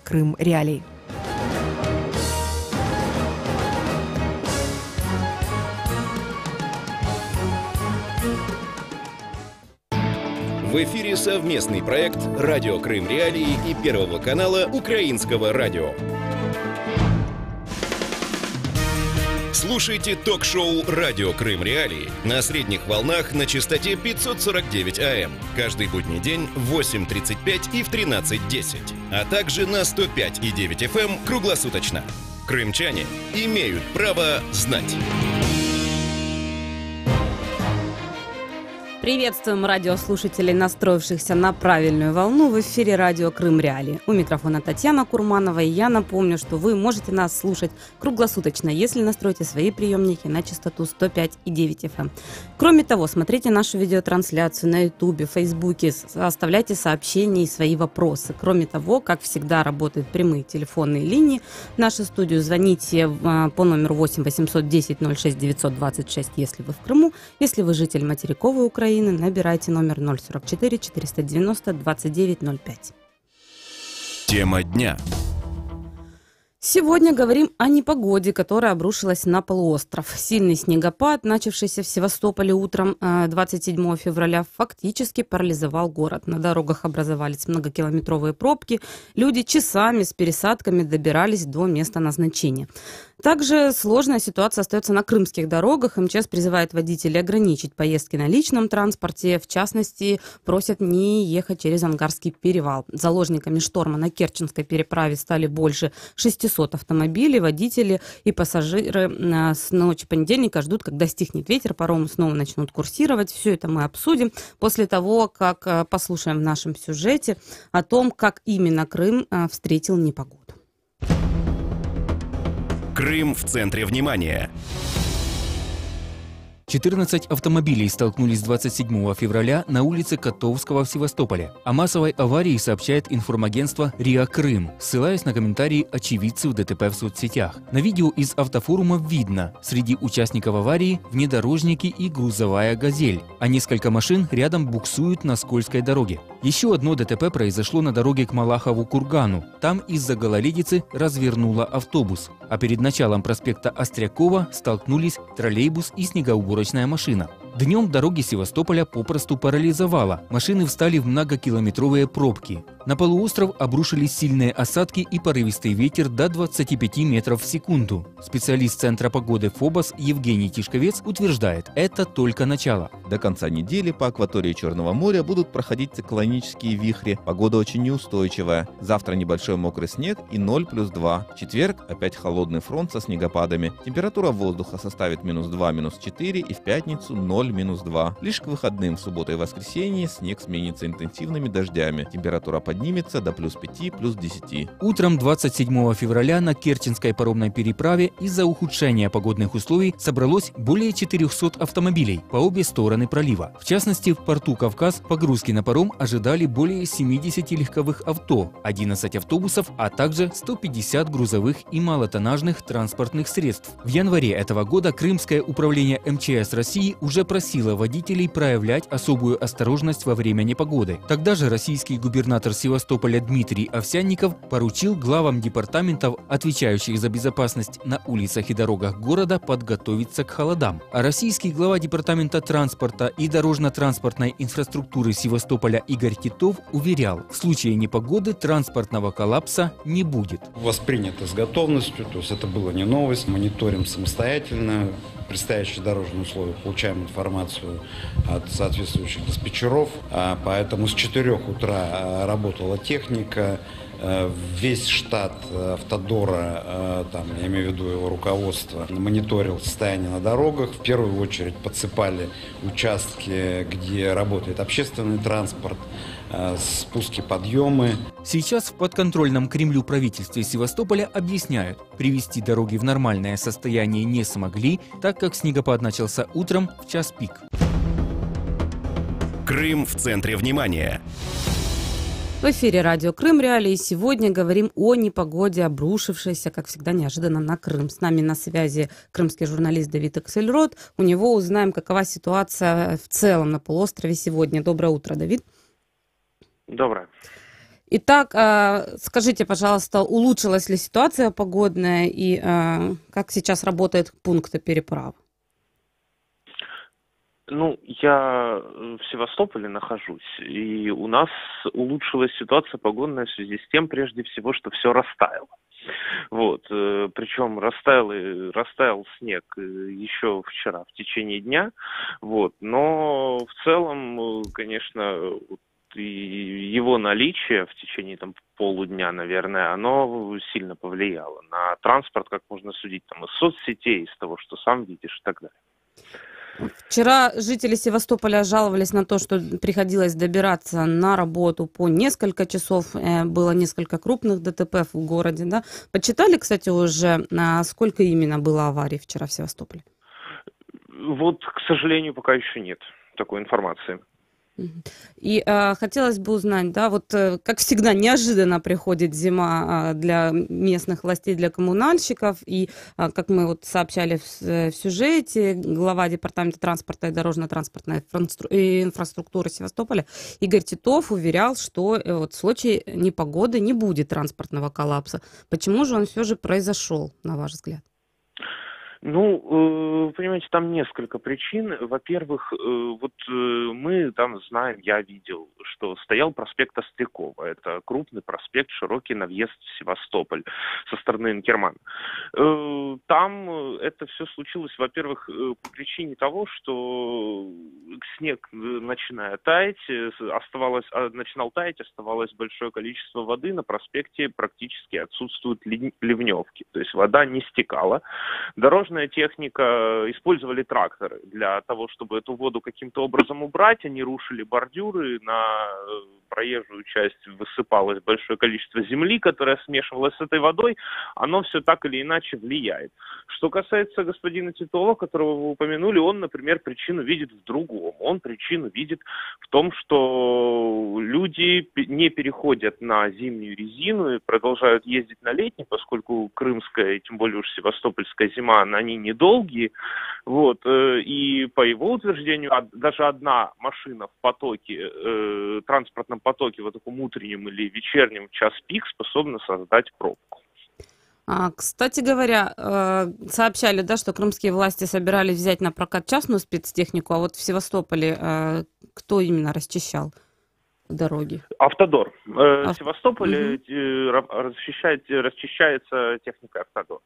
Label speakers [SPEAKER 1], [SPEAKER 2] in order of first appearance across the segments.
[SPEAKER 1] Крым Реалий.
[SPEAKER 2] В эфире совместный проект «Радио Крым Реалии» и Первого канала Украинского радио. Слушайте ток-шоу «Радио Крым Реалии» на средних волнах на частоте 549 АМ каждый будний день в 8:35 и в 13:10, а также на 105,9 FM круглосуточно. Крымчане имеют право знать.
[SPEAKER 3] Приветствуем радиослушателей, настроившихся на правильную волну. В эфире радио Крым Реалии. У микрофона Татьяна Курманова. И я напомню, что вы можете нас слушать круглосуточно, если настроите свои приемники на частоту 105,9 FM. Кроме того, смотрите нашу видеотрансляцию на Ютубе, Фейсбуке, оставляйте сообщения и свои вопросы. Кроме того, как всегда, работают прямые телефонные линии. В нашу студию звоните по номеру 8 810 06 926, если вы в Крыму. Если вы житель материковой Украины, набирайте номер 044 490 2905.
[SPEAKER 2] Тема дня.
[SPEAKER 3] Сегодня говорим о непогоде, которая обрушилась на полуостров. Сильный снегопад, начавшийся в Севастополе утром 27 февраля, фактически парализовал город. На дорогах образовались многокилометровые пробки. Люди часами с пересадками добирались до места назначения. Также сложная ситуация остается на крымских дорогах. МЧС призывает водителей ограничить поездки на личном транспорте. В частности, просят не ехать через Ангарский перевал. Заложниками шторма на Керченской переправе стали больше 600 автомобилей. Водители и пассажиры с ночи понедельника ждут, когда стихнет ветер, паромы снова начнут курсировать. Все это мы обсудим после того, как послушаем в нашем сюжете о том, как именно Крым встретил непогоду.
[SPEAKER 2] Крым в центре внимания.
[SPEAKER 4] 14 автомобилей столкнулись 27 февраля на улице Котовского в Севастополе. О массовой аварии сообщает информагентство РИА Крым, ссылаясь на комментарии очевидцев ДТП в соцсетях. На видео из автофорума видно, среди участников аварии внедорожники и грузовая «Газель», а несколько машин рядом буксуют на скользкой дороге. Еще одно ДТП произошло на дороге к Малахову-Кургану. Там из-за гололедицы развернуло автобус. А перед началом проспекта Острякова столкнулись троллейбус и снегоуборочная машина. Днем дороги Севастополя попросту парализовало. Машины встали в многокилометровые пробки. На полуостров обрушились сильные осадки и порывистый ветер до 25 метров в секунду. Специалист Центра погоды ФОБОС Евгений Тишковец утверждает, это только начало.
[SPEAKER 5] До конца недели по акватории Черного моря будут проходить циклонические вихри. Погода очень неустойчивая. Завтра небольшой мокрый снег и 0+2. В четверг опять холодный фронт со снегопадами. Температура воздуха составит -2, -4 и в пятницу 0-2. Лишь к выходным в субботу и воскресенье снег сменится интенсивными дождями. Температура поднимется до +5, +10.
[SPEAKER 4] Утром 27 февраля на Керченской паромной переправе из-за ухудшения погодных условий собралось более 400 автомобилей по обе стороны пролива. В частности, в порту Кавказ погрузки на паром ожидали более 70 легковых авто, 11 автобусов, а также 150 грузовых и малотоннажных транспортных средств. В январе этого года Крымское управление МЧС России уже просило водителей проявлять особую осторожность во время непогоды. Тогда же российский губернатор Севастополя Дмитрий Овсянников поручил главам департаментов, отвечающих за безопасность на улицах и дорогах города, подготовиться к холодам. А российский глава департамента транспорта и дорожно-транспортной инфраструктуры Севастополя Игорь Титов уверял, в случае непогоды транспортного коллапса не будет.
[SPEAKER 6] Воспринято с готовностью, то есть это была не новость, мониторим самостоятельно предстоящие дорожные условия, получаем информацию от соответствующих диспетчеров, поэтому с 4 утра работала техника, весь штат Автодора, я имею в виду его руководство, мониторил состояние на дорогах. В первую очередь подсыпали участки, где работает общественный транспорт, спуски, подъемы.
[SPEAKER 4] Сейчас в подконтрольном Кремлю правительстве Севастополя объясняют, привести дороги в нормальное состояние не смогли, так как снегопад начался утром в час пик.
[SPEAKER 2] Крым в центре внимания.
[SPEAKER 3] В эфире радио Крым Реалии. Сегодня говорим о непогоде, обрушившейся, как всегда, неожиданно на Крым. С нами на связи крымский журналист Давид Аксельрод. У него узнаем, какова ситуация в целом на полуострове сегодня. Доброе утро, Давид.
[SPEAKER 7] Доброе.
[SPEAKER 3] Итак, скажите, пожалуйста, улучшилась ли ситуация погодная и как сейчас работают пункты переправ?
[SPEAKER 1] Ну, я в Севастополе нахожусь, и у нас улучшилась ситуация погодная в связи с тем, прежде всего, что все растаяло. Вот, причем растаял снег еще вчера в течение дня, вот, но в целом, конечно, и его наличие в течение там полудня, наверное, оно сильно повлияло на транспорт, как можно судить там из соцсетей, из того, что сам видишь и так далее.
[SPEAKER 3] Вчера жители Севастополя жаловались на то, что приходилось добираться на работу по несколько часов. Было несколько крупных ДТП в городе. Да? Подсчитали, кстати, уже, сколько именно было аварий вчера в Севастополе?
[SPEAKER 1] Вот, к сожалению, пока еще нет такой информации.
[SPEAKER 3] И хотелось бы узнать, да, вот как всегда неожиданно приходит зима для местных властей, для коммунальщиков, и как мы вот сообщали в сюжете, глава департамента транспорта и дорожно-транспортной инфраструктуры Севастополя Игорь Титов уверял, что вот в случае непогоды не будет транспортного коллапса. Почему же он все же произошел, на ваш взгляд?
[SPEAKER 1] Ну, понимаете, там несколько причин. Во-первых, вот мы там знаем, я видел, что стоял проспект Острякова. Это крупный проспект, широкий на въезд в Севастополь со стороны Инкермана. Там это все случилось, во-первых, по причине того, что снег, начиная таять, начинал таять, оставалось большое количество воды. На проспекте практически отсутствуют ливневки. То есть вода не стекала. Дорожная техника, использовали тракторы для того, чтобы эту воду каким-то образом убрать. Они рушили бордюры, на проезжую часть высыпалось большое количество земли, которая смешивалась с этой водой. Оно все так или иначе влияет. Что касается господина Титова, которого вы упомянули, он, например, причину видит в другом. Он причину видит в том, что люди не переходят на зимнюю резину и продолжают ездить на летней, поскольку крымская, и тем более уж севастопольская зима, они недолгие. Вот. И по его утверждению, даже одна машина в потоке, транспортном потоке, в таком утреннем или вечернем час пик способна создать пробку.
[SPEAKER 3] Кстати говоря, сообщали, да, что крымские власти собирались взять на прокат частную спецтехнику, а вот в Севастополе кто именно расчищал дороги?
[SPEAKER 1] Автодор. В Севастополе расчищается техника Автодор.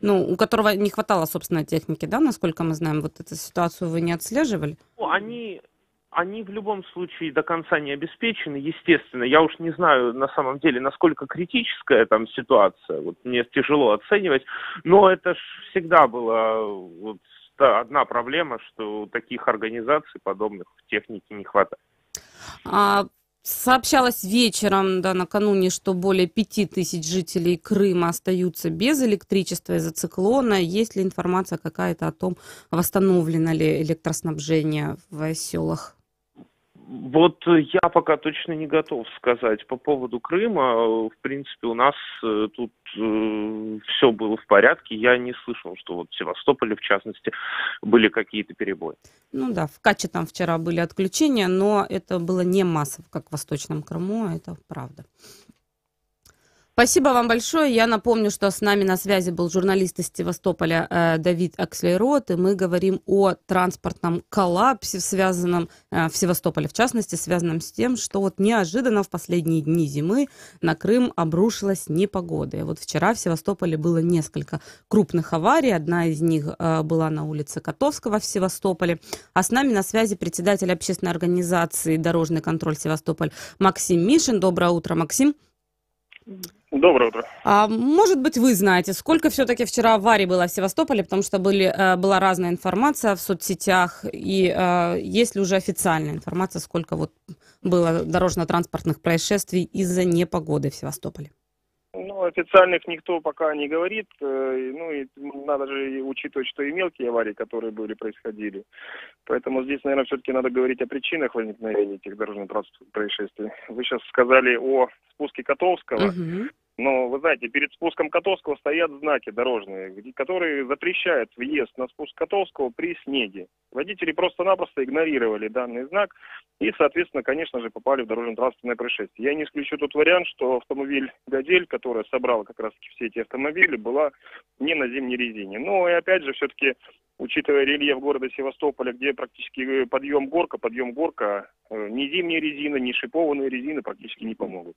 [SPEAKER 3] Ну, у которого не хватало, собственно, техники, да, насколько мы знаем, вот эту ситуацию вы не отслеживали?
[SPEAKER 1] Ну, они в любом случае до конца не обеспечены, естественно. Я уж не знаю на самом деле, насколько критическая там ситуация, вот мне тяжело оценивать, но это ж всегда была вот одна проблема, что таких организаций подобных в технике не хватает.
[SPEAKER 3] Сообщалось вечером, да, накануне, что более 5000 жителей Крыма остаются без электричества из-за циклона. Есть ли информация какая-то о том, восстановлено ли электроснабжение в селах?
[SPEAKER 1] Вот я пока точно не готов сказать по поводу Крыма. В принципе, у нас тут все было в порядке. Я не слышал, что вот в Севастополе, в частности, были какие-то перебои.
[SPEAKER 3] Ну да, в Каче там вчера были отключения, но это было не массово, как в Восточном Крыму, это правда. Спасибо вам большое. Я напомню, что с нами на связи был журналист из Севастополя Давид Акслейрод, и мы говорим о транспортном коллапсе, связанном в Севастополе, в частности, связанном с тем, что вот неожиданно в последние дни зимы на Крым обрушилась непогода. И вот вчера в Севастополе было несколько крупных аварий. Одна из них была на улице Котовского в Севастополе. А с нами на связи председатель общественной организации «Дорожный контроль Севастополь» Максим Мишин. Доброе утро, Максим.
[SPEAKER 7] Доброе утро.
[SPEAKER 3] Может быть, вы знаете, сколько все-таки вчера аварий было в Севастополе, потому что была разная информация в соцсетях, и есть ли уже официальная информация, сколько вот было дорожно-транспортных происшествий из-за непогоды в Севастополе?
[SPEAKER 7] Ну, официальных никто пока не говорит. Ну, и надо же учитывать, что и мелкие аварии, которые происходили. Поэтому здесь, наверное, все-таки надо говорить о причинах возникновения этих дорожно-транспортных происшествий. Вы сейчас сказали о спуске Котовского. Но, вы знаете, перед спуском Котовского стоят знаки дорожные, которые запрещают въезд на спуск Котовского при снеге. Водители просто-напросто игнорировали данный знак и, соответственно, конечно же, попали в дорожно-транспортное происшествие. Я не исключу тот вариант, что автомобиль «Газель», которая собрала как раз-таки все эти автомобили, была не на зимней резине. Но и опять же, все-таки, учитывая рельеф города Севастополя, где практически подъем-горка, ни зимняя резина, ни шипованные резины практически не помогут.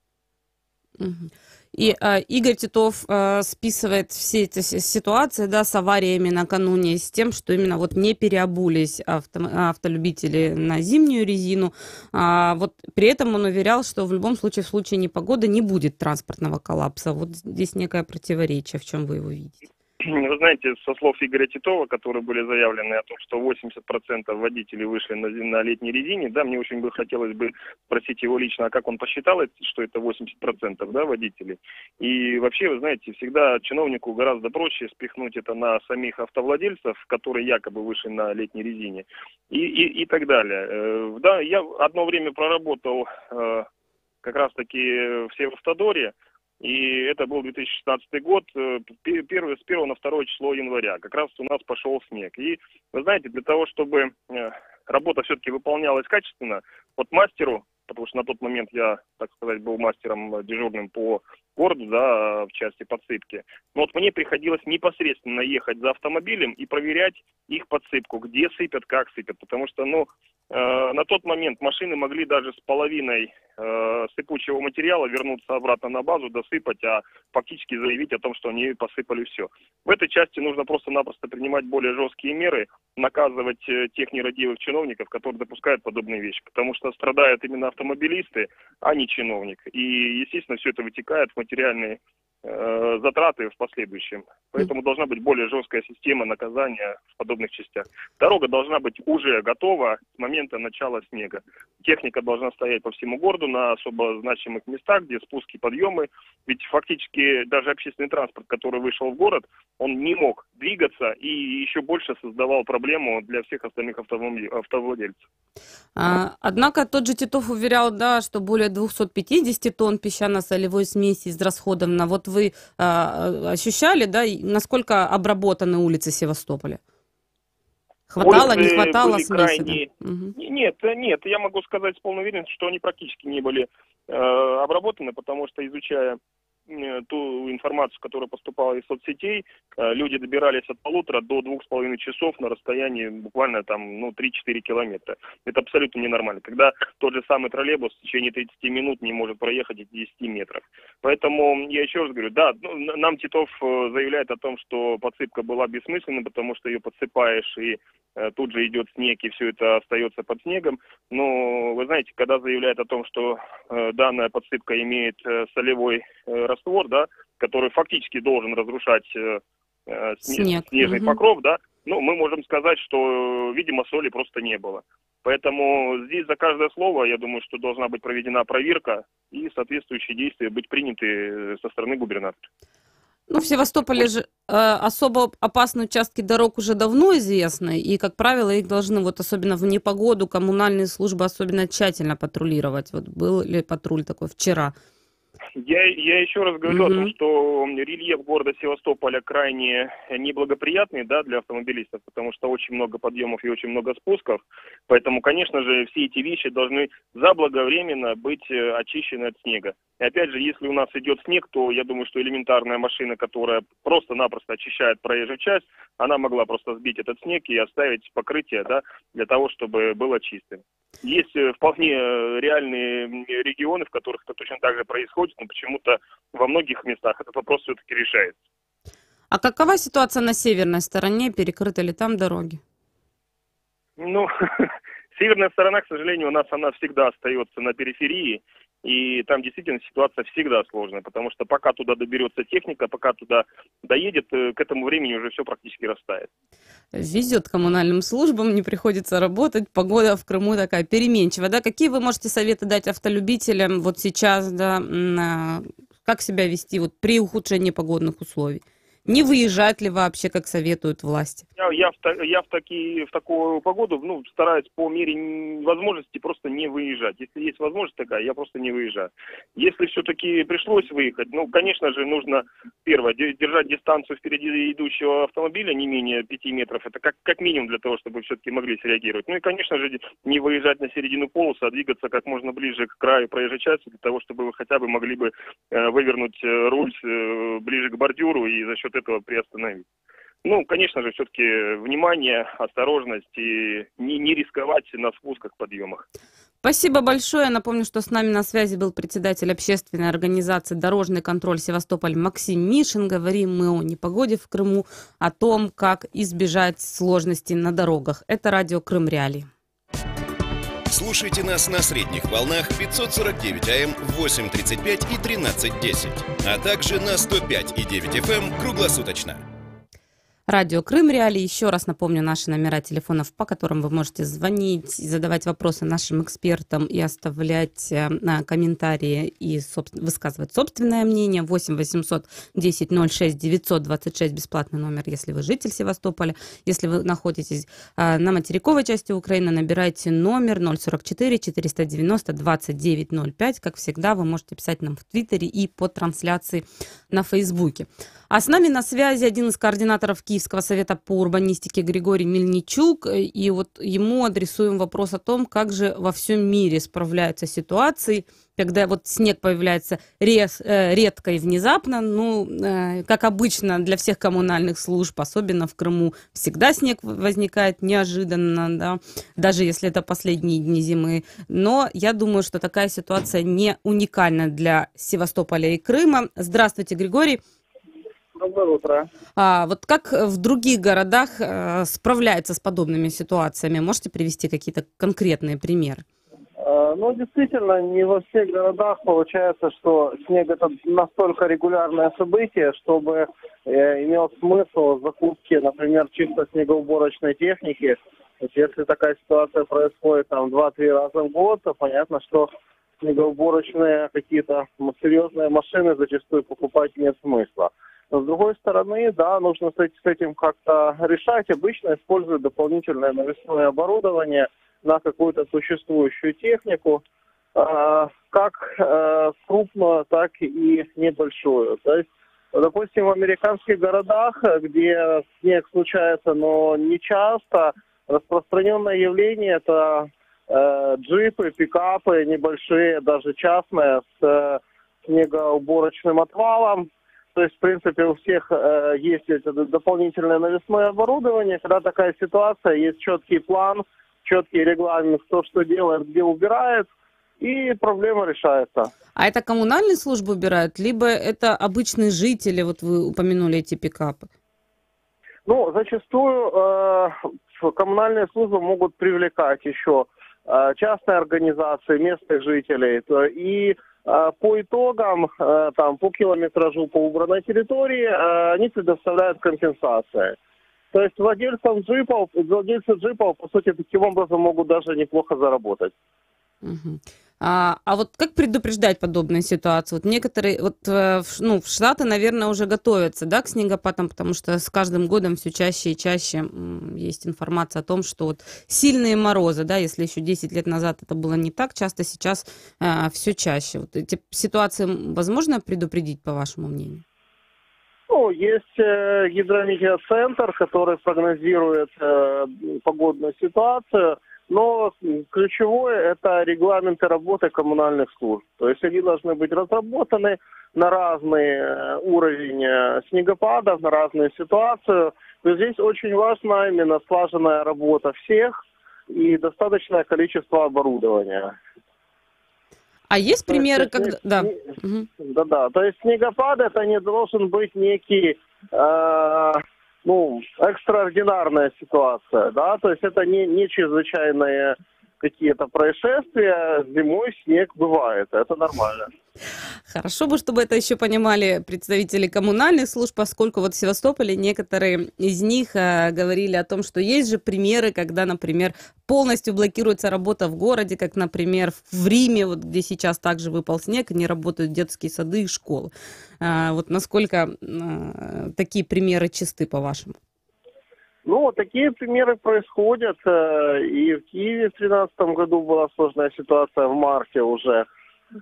[SPEAKER 3] И Игорь Титов списывает все эти ситуации, да, с авариями накануне, с тем, что именно вот не переобулись автолюбители на зимнюю резину. Вот при этом он уверял, что в любом случае, в случае непогоды не будет транспортного коллапса. Вот здесь некое противоречие. В чем вы его видите?
[SPEAKER 7] Вы знаете, со слов Игоря Титова, которые были заявлены о том, что 80% водителей вышли на летней резине, да, мне очень хотелось бы спросить его лично, а как он посчитал, что это 80%, да, водителей. И вообще, вы знаете, всегда чиновнику гораздо проще спихнуть это на самих автовладельцев, которые якобы вышли на летней резине, и так далее. Да, я одно время проработал как раз-таки в Севастодоре, и это был 2016 год, с 1 на 2 число января. Как раз у нас пошел снег. И, вы знаете, для того, чтобы работа все-таки выполнялась качественно, вот мастеру, потому что на тот момент я, так сказать, был мастером дежурным по городу, да, в части подсыпки. Но вот мне приходилось непосредственно ехать за автомобилем и проверять их подсыпку, где сыпят, как сыпят. Потому что, на тот момент машины могли даже с половиной сыпучего материала вернуться обратно на базу, досыпать, а фактически заявить о том, что они посыпали все. В этой части нужно просто-напросто принимать более жесткие меры, наказывать тех нерадивых чиновников, которые допускают подобные вещи. Потому что страдают именно автомобилисты, а не чиновник. И, естественно, все это вытекает в материальные затраты в последующем. Поэтому должна быть более жесткая система наказания в подобных частях. Дорога должна быть уже готова с момента начала снега. Техника должна стоять по всему городу на особо значимых местах, где спуски, подъемы. Ведь фактически даже общественный транспорт, который вышел в город, он не мог двигаться и еще больше создавал проблему для всех остальных автовладельцев.
[SPEAKER 3] Однако тот же Титов уверял, да, что более 250 тонн песчано-солевой смеси израсходовано. Вот вы ощущали, да, насколько обработаны улицы Севастополя? Хватало, не хватало смеси? Да?
[SPEAKER 7] Нет, я могу сказать с полной уверенностью, что они практически не были обработаны, потому что, изучая ту информацию, которая поступала из соцсетей, люди добирались от 1,5 до 2,5 часов на расстоянии буквально там, 3-4 километра. Это абсолютно ненормально. Когда тот же самый троллейбус в течение 30 минут не может проехать эти 10 метров. Поэтому я еще раз говорю, да, нам Титов заявляет о том, что подсыпка была бессмысленной, потому что ее подсыпаешь и тут же идет снег, и все это остается под снегом. Но, вы знаете, когда заявляют о том, что данная подсыпка имеет солевой раствор, да, который фактически должен разрушать снежный покров, да, мы можем сказать, что, видимо, соли просто не было. Поэтому здесь за каждое слово, я думаю, что должна быть проведена проверка и соответствующие действия быть приняты со стороны губернатора.
[SPEAKER 3] В Севастополе же особо опасные участки дорог уже давно известны, и, как правило, их должны, особенно в непогоду, коммунальные службы особенно тщательно патрулировать. Вот был ли патруль такой вчера?
[SPEAKER 7] Я еще раз говорю о том, что рельеф города Севастополя крайне неблагоприятный, да, для автомобилистов, потому что очень много подъемов и очень много спусков. Поэтому, конечно же, все эти вещи должны заблаговременно быть очищены от снега. И опять же, если у нас идет снег, то я думаю, что элементарная машина, которая просто-напросто очищает проезжую часть, она могла просто сбить этот снег и оставить покрытие, да, для того, чтобы было чистым. Есть вполне реальные регионы, в которых это точно так же происходит, но почему-то во многих местах этот вопрос все-таки решается.
[SPEAKER 3] А какова ситуация на северной стороне? Перекрыты ли там дороги?
[SPEAKER 7] Северная сторона, к сожалению, у нас она всегда остается на периферии. И там действительно ситуация всегда сложная, потому что пока туда доберется техника, пока туда доедет, к этому времени уже все практически растает.
[SPEAKER 3] Везет коммунальным службам, не приходится работать, погода в Крыму такая переменчивая. Да? Какие вы можете советы дать автолюбителям вот сейчас, да, как себя вести при ухудшении погодных условий? Не выезжать ли вообще, как советуют власти?
[SPEAKER 7] Я в такую погоду, стараюсь по мере возможности просто не выезжать. Если есть возможность такая, я просто не выезжаю. Если все-таки пришлось выехать, конечно же, нужно, первое, держать дистанцию впереди идущего автомобиля не менее 5 метров. Это как минимум для того, чтобы все-таки могли среагировать. И, конечно же, не выезжать на середину полосы, а двигаться как можно ближе к краю проезжей части, для того, чтобы вы хотя бы могли бы вывернуть руль ближе к бордюру и за счет этого приостановить. Конечно же, все-таки внимание, осторожность и не рисковать на спусках, подъемах.
[SPEAKER 3] Спасибо большое. Напомню, что с нами на связи был председатель общественной организации «Дорожный контроль Севастополь» Максим Мишин. Говорим мы о непогоде в Крыму, о том, как избежать сложностей на дорогах. Это радио Крым Реалии.
[SPEAKER 2] Слушайте нас на средних волнах 549 АМ в 8:35 и 13:10, а также на 105,9 FM круглосуточно.
[SPEAKER 3] Радио Крым Реалии. Еще раз напомню наши номера телефонов, по которым вы можете звонить, задавать вопросы нашим экспертам и оставлять комментарии и высказывать собственное мнение. 8 800 10 06 926 бесплатный номер, если вы житель Севастополя. Если вы находитесь на материковой части Украины, набирайте номер 044 490 2905. Как всегда, вы можете писать нам в Твиттере и по трансляции на Фейсбуке. А с нами на связи один из координаторов Киевского совета по урбанистике Григорий Мельничук. И вот ему адресуем вопрос о том, как же во всем мире справляются ситуации, когда вот снег появляется редко и внезапно. Как обычно для всех коммунальных служб, особенно в Крыму, всегда снег возникает неожиданно, да, даже если это последние дни зимы. Но я думаю, что такая ситуация не уникальна для Севастополя и Крыма. Здравствуйте, Григорий.
[SPEAKER 8] Доброе утро.
[SPEAKER 3] Вот как в других городах справляются с подобными ситуациями? Можете привести какие-то конкретные примеры?
[SPEAKER 8] Действительно, не во всех городах получается, что снег это настолько регулярное событие, чтобы имел смысл закупки, например, чисто снегоуборочной техники. То есть, если такая ситуация происходит 2-3 раза в год, то понятно, что снегоуборочные какие-то серьезные машины зачастую покупать нет смысла. Но с другой стороны, да, нужно с этим как-то решать. Обычно используют дополнительное навесное оборудование на какую-то существующую технику, как крупную, так и небольшую. То есть, допустим, в американских городах, где снег случается, но не часто, распространенное явление – это джипы, пикапы небольшие, даже частные, с снегоуборочным отвалом. То есть, в принципе, у всех есть это дополнительное навесное оборудование. Когда такая ситуация, есть четкий план, четкий регламент, кто что делает, где убирает, и проблема решается.
[SPEAKER 3] А это коммунальные службы убирают, либо это обычные жители, вот вы упомянули эти пикапы?
[SPEAKER 8] Зачастую коммунальные службы могут привлекать еще частные организации, местных жителей, и по итогам, по километражу по убранной территории, они предоставляют компенсации. То есть владельцы джипов, по сути, таким образом могут даже неплохо заработать.
[SPEAKER 3] Угу. А вот как предупреждать подобные ситуации? Вот некоторые, в Штаты, наверное, уже готовятся, да, к снегопадам, потому что с каждым годом все чаще и чаще есть информация о том, что вот сильные морозы, да, если еще 10 лет назад это было не так часто, сейчас все чаще. Вот эти ситуации возможно предупредить, по вашему мнению?
[SPEAKER 8] Есть гидрометеоцентр, который прогнозирует погодную ситуацию. Но ключевое – это регламенты работы коммунальных служб. То есть они должны быть разработаны на разный уровень снегопадов, на разную ситуацию. То здесь очень важна именно слаженная работа всех и достаточное количество оборудования.
[SPEAKER 3] А есть примеры, когда...
[SPEAKER 8] Да. То есть снегопад – это не должен быть некий... экстраординарная ситуация, да, то есть это не чрезвычайное какие-то происшествия, зимой снег бывает, это нормально.
[SPEAKER 3] Хорошо бы, чтобы это еще понимали представители коммунальных служб, поскольку вот в Севастополе некоторые из них говорили о том, что есть же примеры, когда, например, полностью блокируется работа в городе, как, например, в Риме, вот где сейчас также выпал снег, и не работают детские сады и школы. Вот насколько такие примеры чисты, по-вашему?
[SPEAKER 8] Ну, такие примеры происходят. И в Киеве в 2013 году была сложная ситуация, в марте уже.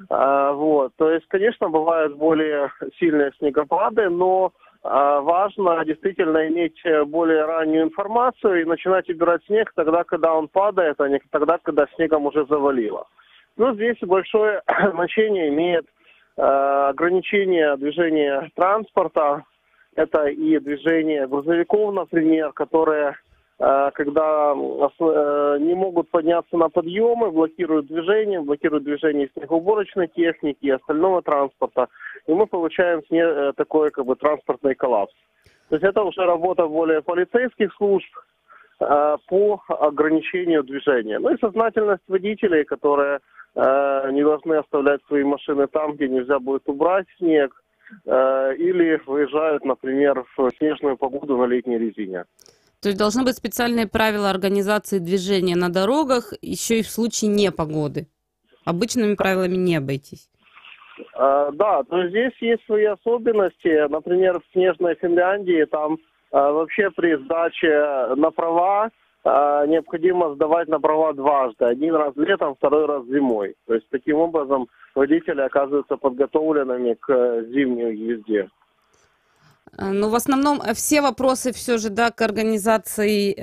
[SPEAKER 8] Вот. То есть, конечно, бывают более сильные снегопады, но важно действительно иметь более раннюю информацию и начинать убирать снег тогда, когда он падает, а не тогда, когда снегом уже завалило. Ну, здесь большое значение имеет ограничение движения транспорта. Это и движение грузовиков, например, которые, когда не могут подняться на подъемы, блокируют движение снегоуборочной техники и остального транспорта. И мы получаем такой транспортный коллапс. То есть это уже работа более полицейских служб по ограничению движения. Ну и сознательность водителей, которые не должны оставлять свои машины там, где нельзя будет убрать снег, или выезжают, например, в снежную погоду на летней резине.
[SPEAKER 3] То есть должны быть специальные правила организации движения на дорогах еще и в случае непогоды. Обычными правилами не обойтись.
[SPEAKER 8] Да, то есть здесь есть свои особенности. Например, в снежной Финляндии там вообще при сдаче на права необходимо сдавать на права дважды. Один раз летом, второй раз зимой. То есть таким образом водители оказываются подготовленными к зимней езде.
[SPEAKER 3] Ну, в основном все вопросы все же, да, к организации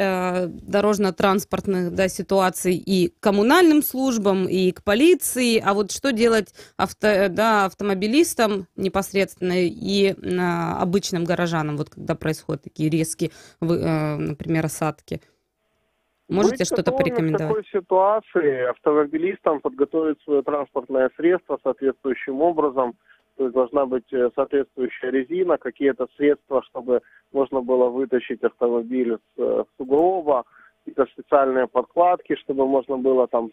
[SPEAKER 3] дорожно-транспортных, да, ситуаций и к коммунальным службам, и к полиции. А вот что делать автомобилистам непосредственно и обычным горожанам, вот когда происходят такие резкие, например, осадки? Можете что-то порекомендовать?
[SPEAKER 8] В такой ситуации автомобилистам подготовить свое транспортное средство соответствующим образом. То есть должна быть соответствующая резина, какие-то средства, чтобы можно было вытащить автомобиль с сугроба, какие-то специальные подкладки, чтобы можно было там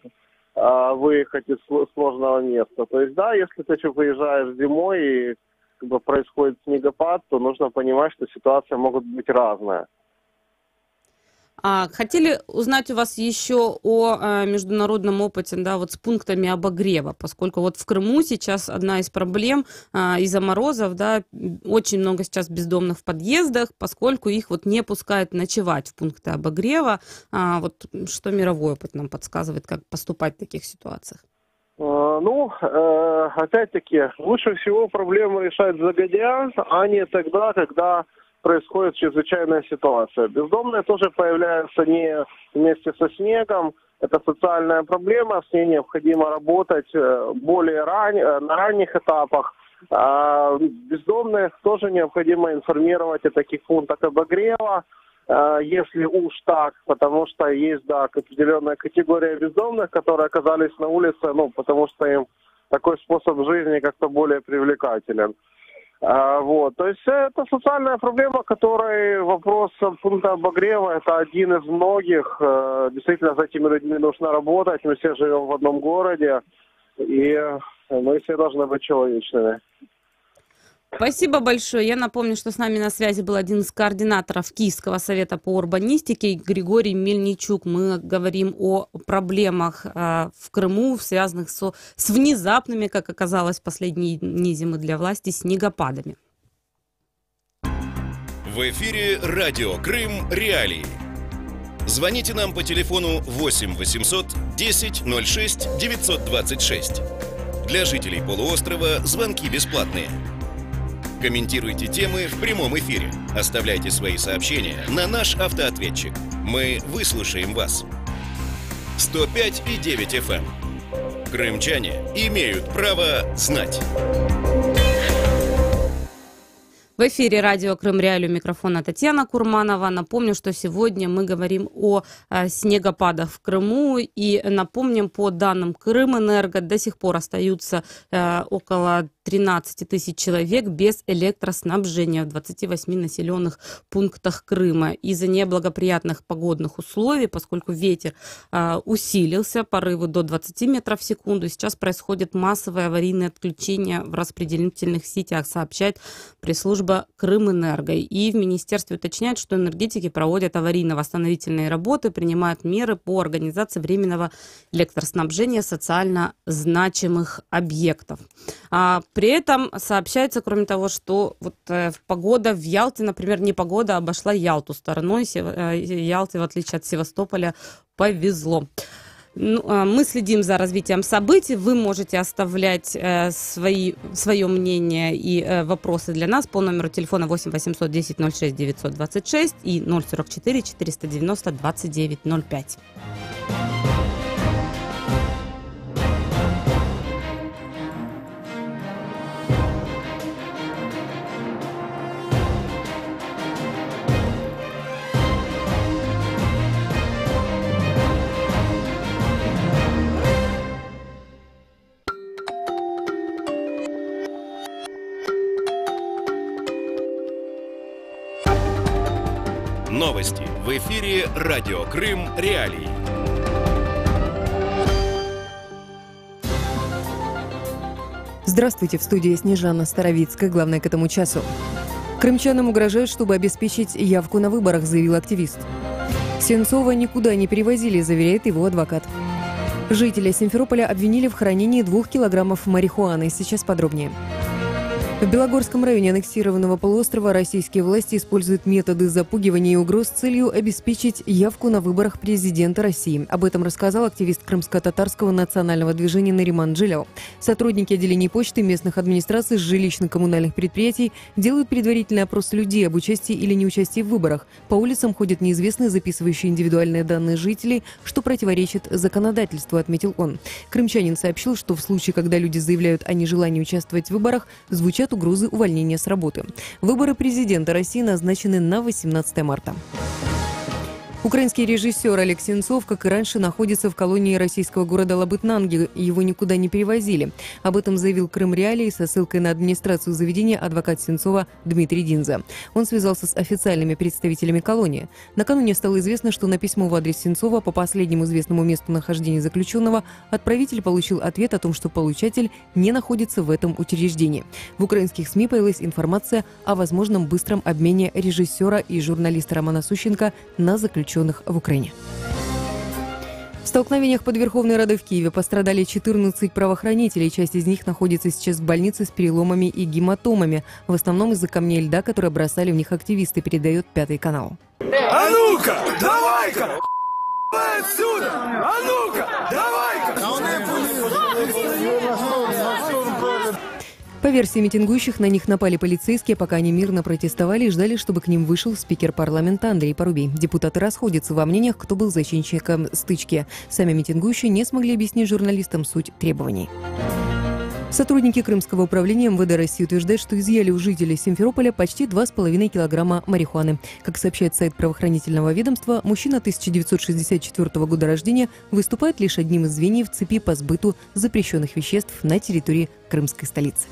[SPEAKER 8] выехать из сложного места. То есть да, если ты выезжаешь зимой и происходит снегопад, то нужно понимать, что ситуация может быть разная.
[SPEAKER 3] Хотели узнать у вас еще о международном опыте, да, вот с пунктами обогрева, поскольку вот в Крыму сейчас одна из проблем из-за морозов, да, очень много сейчас бездомных в подъездах, поскольку их вот не пускают ночевать в пункты обогрева. Вот что мировой опыт нам подсказывает, как поступать в таких ситуациях?
[SPEAKER 8] Ну, опять-таки, лучше всего проблему решать загодя, а не тогда, когда происходит чрезвычайная ситуация. Бездомные тоже появляются не вместе со снегом. Это социальная проблема, с ней необходимо работать на ранних этапах. Бездомных тоже необходимо информировать о таких пунктах обогрева, если уж так, потому что есть, да, определенная категория бездомных, которые оказались на улице, потому что им такой способ жизни как-то более привлекателен. Вот. То есть это социальная проблема, которой вопрос пункта обогрева – это один из многих. Действительно, с этими людьми нужно работать. Мы все живем в одном городе, и мы все должны быть человечными.
[SPEAKER 3] Спасибо большое. Я напомню, что с нами на связи был один из координаторов Киевского совета по урбанистике Григорий Мельничук. Мы говорим о проблемах в Крыму, связанных с внезапными, как оказалось, в последние дни зимы для власти, снегопадами.
[SPEAKER 2] В эфире радио Крым Реалии. Звоните нам по телефону 8 800 10 06 926. Для жителей полуострова звонки бесплатные. Комментируйте темы в прямом эфире. Оставляйте свои сообщения на наш автоответчик. Мы выслушаем вас. 105,9 FM. Крымчане имеют право знать.
[SPEAKER 3] В эфире радио Крым Реалии, у микрофона Татьяна Курманова. Напомню, что сегодня мы говорим о снегопадах в Крыму. И напомним, по данным Крымэнерго, до сих пор остаются около 13 тысяч человек без электроснабжения в 28 населенных пунктах Крыма. Из-за неблагоприятных погодных условий, поскольку ветер усилился, порывы до 20 метров в секунду, сейчас происходит массовое аварийное отключение в распределительных сетях, сообщает пресс-служба Крымэнерго. И в министерстве уточняют, что энергетики проводят аварийно-восстановительные работы, принимают меры по организации временного электроснабжения социально значимых объектов. При этом сообщается, кроме того, что погода в Ялте, например, непогода обошла Ялту стороной. Ялте, в отличие от Севастополя, повезло. Мы следим за развитием событий. Вы можете оставлять свое мнение и вопросы для нас по номеру телефона 8 800 10 06 926 и 044 490 29 05.
[SPEAKER 2] Новости в эфире «Радио Крым. Реалии».
[SPEAKER 9] Здравствуйте, в студии Снежана Старовицкая. Главное к этому часу. Крымчанам угрожают, чтобы обеспечить явку на выборах, заявил активист. Сенцова никуда не перевозили, заверяет его адвокат. Жителя Симферополя обвинили в хранении 2 килограммов марихуаны. Сейчас подробнее. В Белогорском районе аннексированного полуострова российские власти используют методы запугивания и угроз с целью обеспечить явку на выборах президента России. Об этом рассказал активист крымско-татарского национального движения Нариман Джиляу. Сотрудники отделений почты, местных администраций, жилищно-коммунальных предприятий делают предварительный опрос людей об участии или неучастии в выборах. По улицам ходят неизвестные, записывающие индивидуальные данные жителей, что противоречит законодательству, отметил он. Крымчанин сообщил, что в случае, когда люди заявляют о нежелании участвовать в выборах, звучат угрозы увольнения с работы. Выборы президента России назначены на 18 марта. Украинский режиссер Олег Сенцов, как и раньше, находится в колонии российского города Лабытнанги. Его никуда не перевозили. Об этом заявил Крым Реалии со ссылкой на администрацию заведения адвокат Сенцова Дмитрий Динза. Он связался с официальными представителями колонии. Накануне стало известно, что на письмо в адрес Сенцова по последнему известному месту нахождения заключенного отправитель получил ответ о том, что получатель не находится в этом учреждении. В украинских СМИ появилась информация о возможном быстром обмене режиссера и журналиста Романа Сущенко на заключенных в Украине. В столкновениях под Верховной Радой в Киеве пострадали 14 правоохранителей. Часть из них находится сейчас в больнице с переломами и гематомами. В основном из-за камней льда, которые бросали в них активисты, передает Пятый канал.
[SPEAKER 10] А ну-ка, давай-ка! Отсюда! А ну-ка, давай-ка!
[SPEAKER 9] По версии митингующих, на них напали полицейские, пока они мирно протестовали и ждали, чтобы к ним вышел спикер парламента Андрей Порубий. Депутаты расходятся во мнениях, кто был зачинщиком стычки. Сами митингующие не смогли объяснить журналистам суть требований. Сотрудники Крымского управления МВД России утверждают, что изъяли у жителей Симферополя почти 2,5 килограмма марихуаны. Как сообщает сайт правоохранительного ведомства, мужчина 1964 года рождения выступает лишь одним из звеньев цепи по сбыту запрещенных веществ на территории крымской столицы.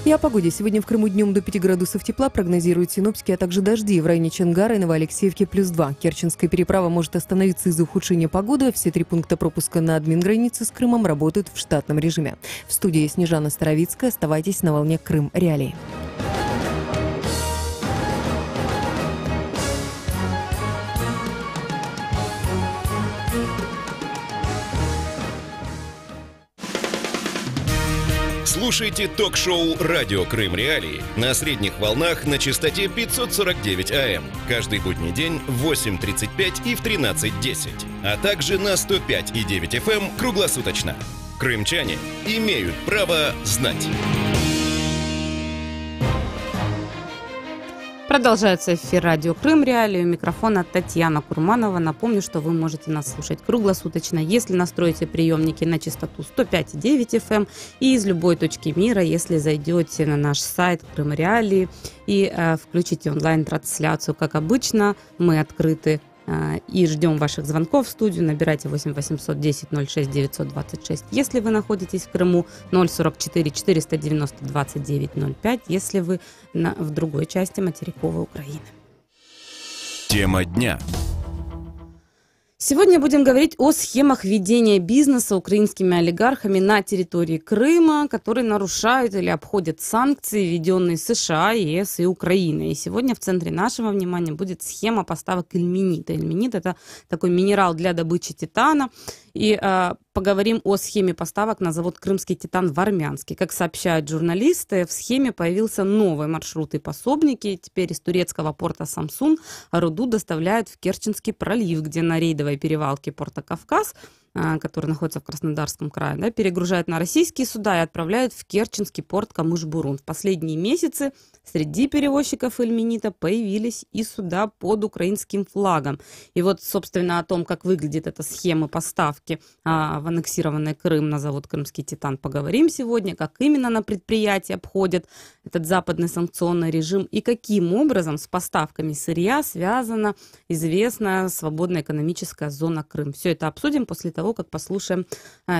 [SPEAKER 9] И о погоде. Сегодня в Крыму днем до 5 градусов тепла прогнозируют синоптики, а также дожди. В районе Чонгара и Новоалексеевки +2. Керченская переправа может остановиться из-за ухудшения погоды. Все 3 пункта пропуска на админгранице с Крымом работают в штатном режиме. В студии Снежана Старовицкая. Оставайтесь на волне Крым Реалии.
[SPEAKER 2] Слушайте ток-шоу «Радио Крым Реалии» на средних волнах на частоте 549 АМ. Каждый будний день в 8:35 и в 13:10. А также на 105,9 FM круглосуточно. Крымчане имеют право знать.
[SPEAKER 3] Продолжается эфир «Радио Крым Реалии». У микрофона Татьяна Курманова. Напомню, что вы можете нас слушать круглосуточно, если настроите приемники на частоту 105,9 FM и из любой точки мира, если зайдете на наш сайт Крым Реалии и включите онлайн-трансляцию. Как обычно, мы открыты И ждем ваших звонков в студию. Набирайте 8 800 10 06 926, если вы находитесь в Крыму, 044 490 29 05, если вы в другой части материковой Украины.
[SPEAKER 2] Тема дня.
[SPEAKER 3] Сегодня будем говорить о схемах ведения бизнеса украинскими олигархами на территории Крыма, которые нарушают или обходят санкции, введенные США, ЕС и Украиной. И сегодня в центре нашего внимания будет схема поставок ильменита. Ильменит – это такой минерал для добычи титана. И поговорим о схеме поставок на завод «Крымский титан» в Армянске. Как сообщают журналисты, в схеме появился новый маршрут и пособники. Теперь из турецкого порта Самсун руду доставляют в Керченский пролив, где на рейдовой перевалке порта Кавказ, который находится в Краснодарском крае, перегружают на российские суда и отправляют в Керченский порт Камыш-Бурун. В последние месяцы среди перевозчиков ильменита появились и суда под украинским флагом. И вот, собственно, о том, как выглядит эта схема поставки в аннексированный Крым на завод «Крымский титан», поговорим сегодня, как именно на предприятии обходят этот западный санкционный режим и каким образом с поставками сырья связана известная свободная экономическая зона Крым. Все это обсудим после того, как послушаем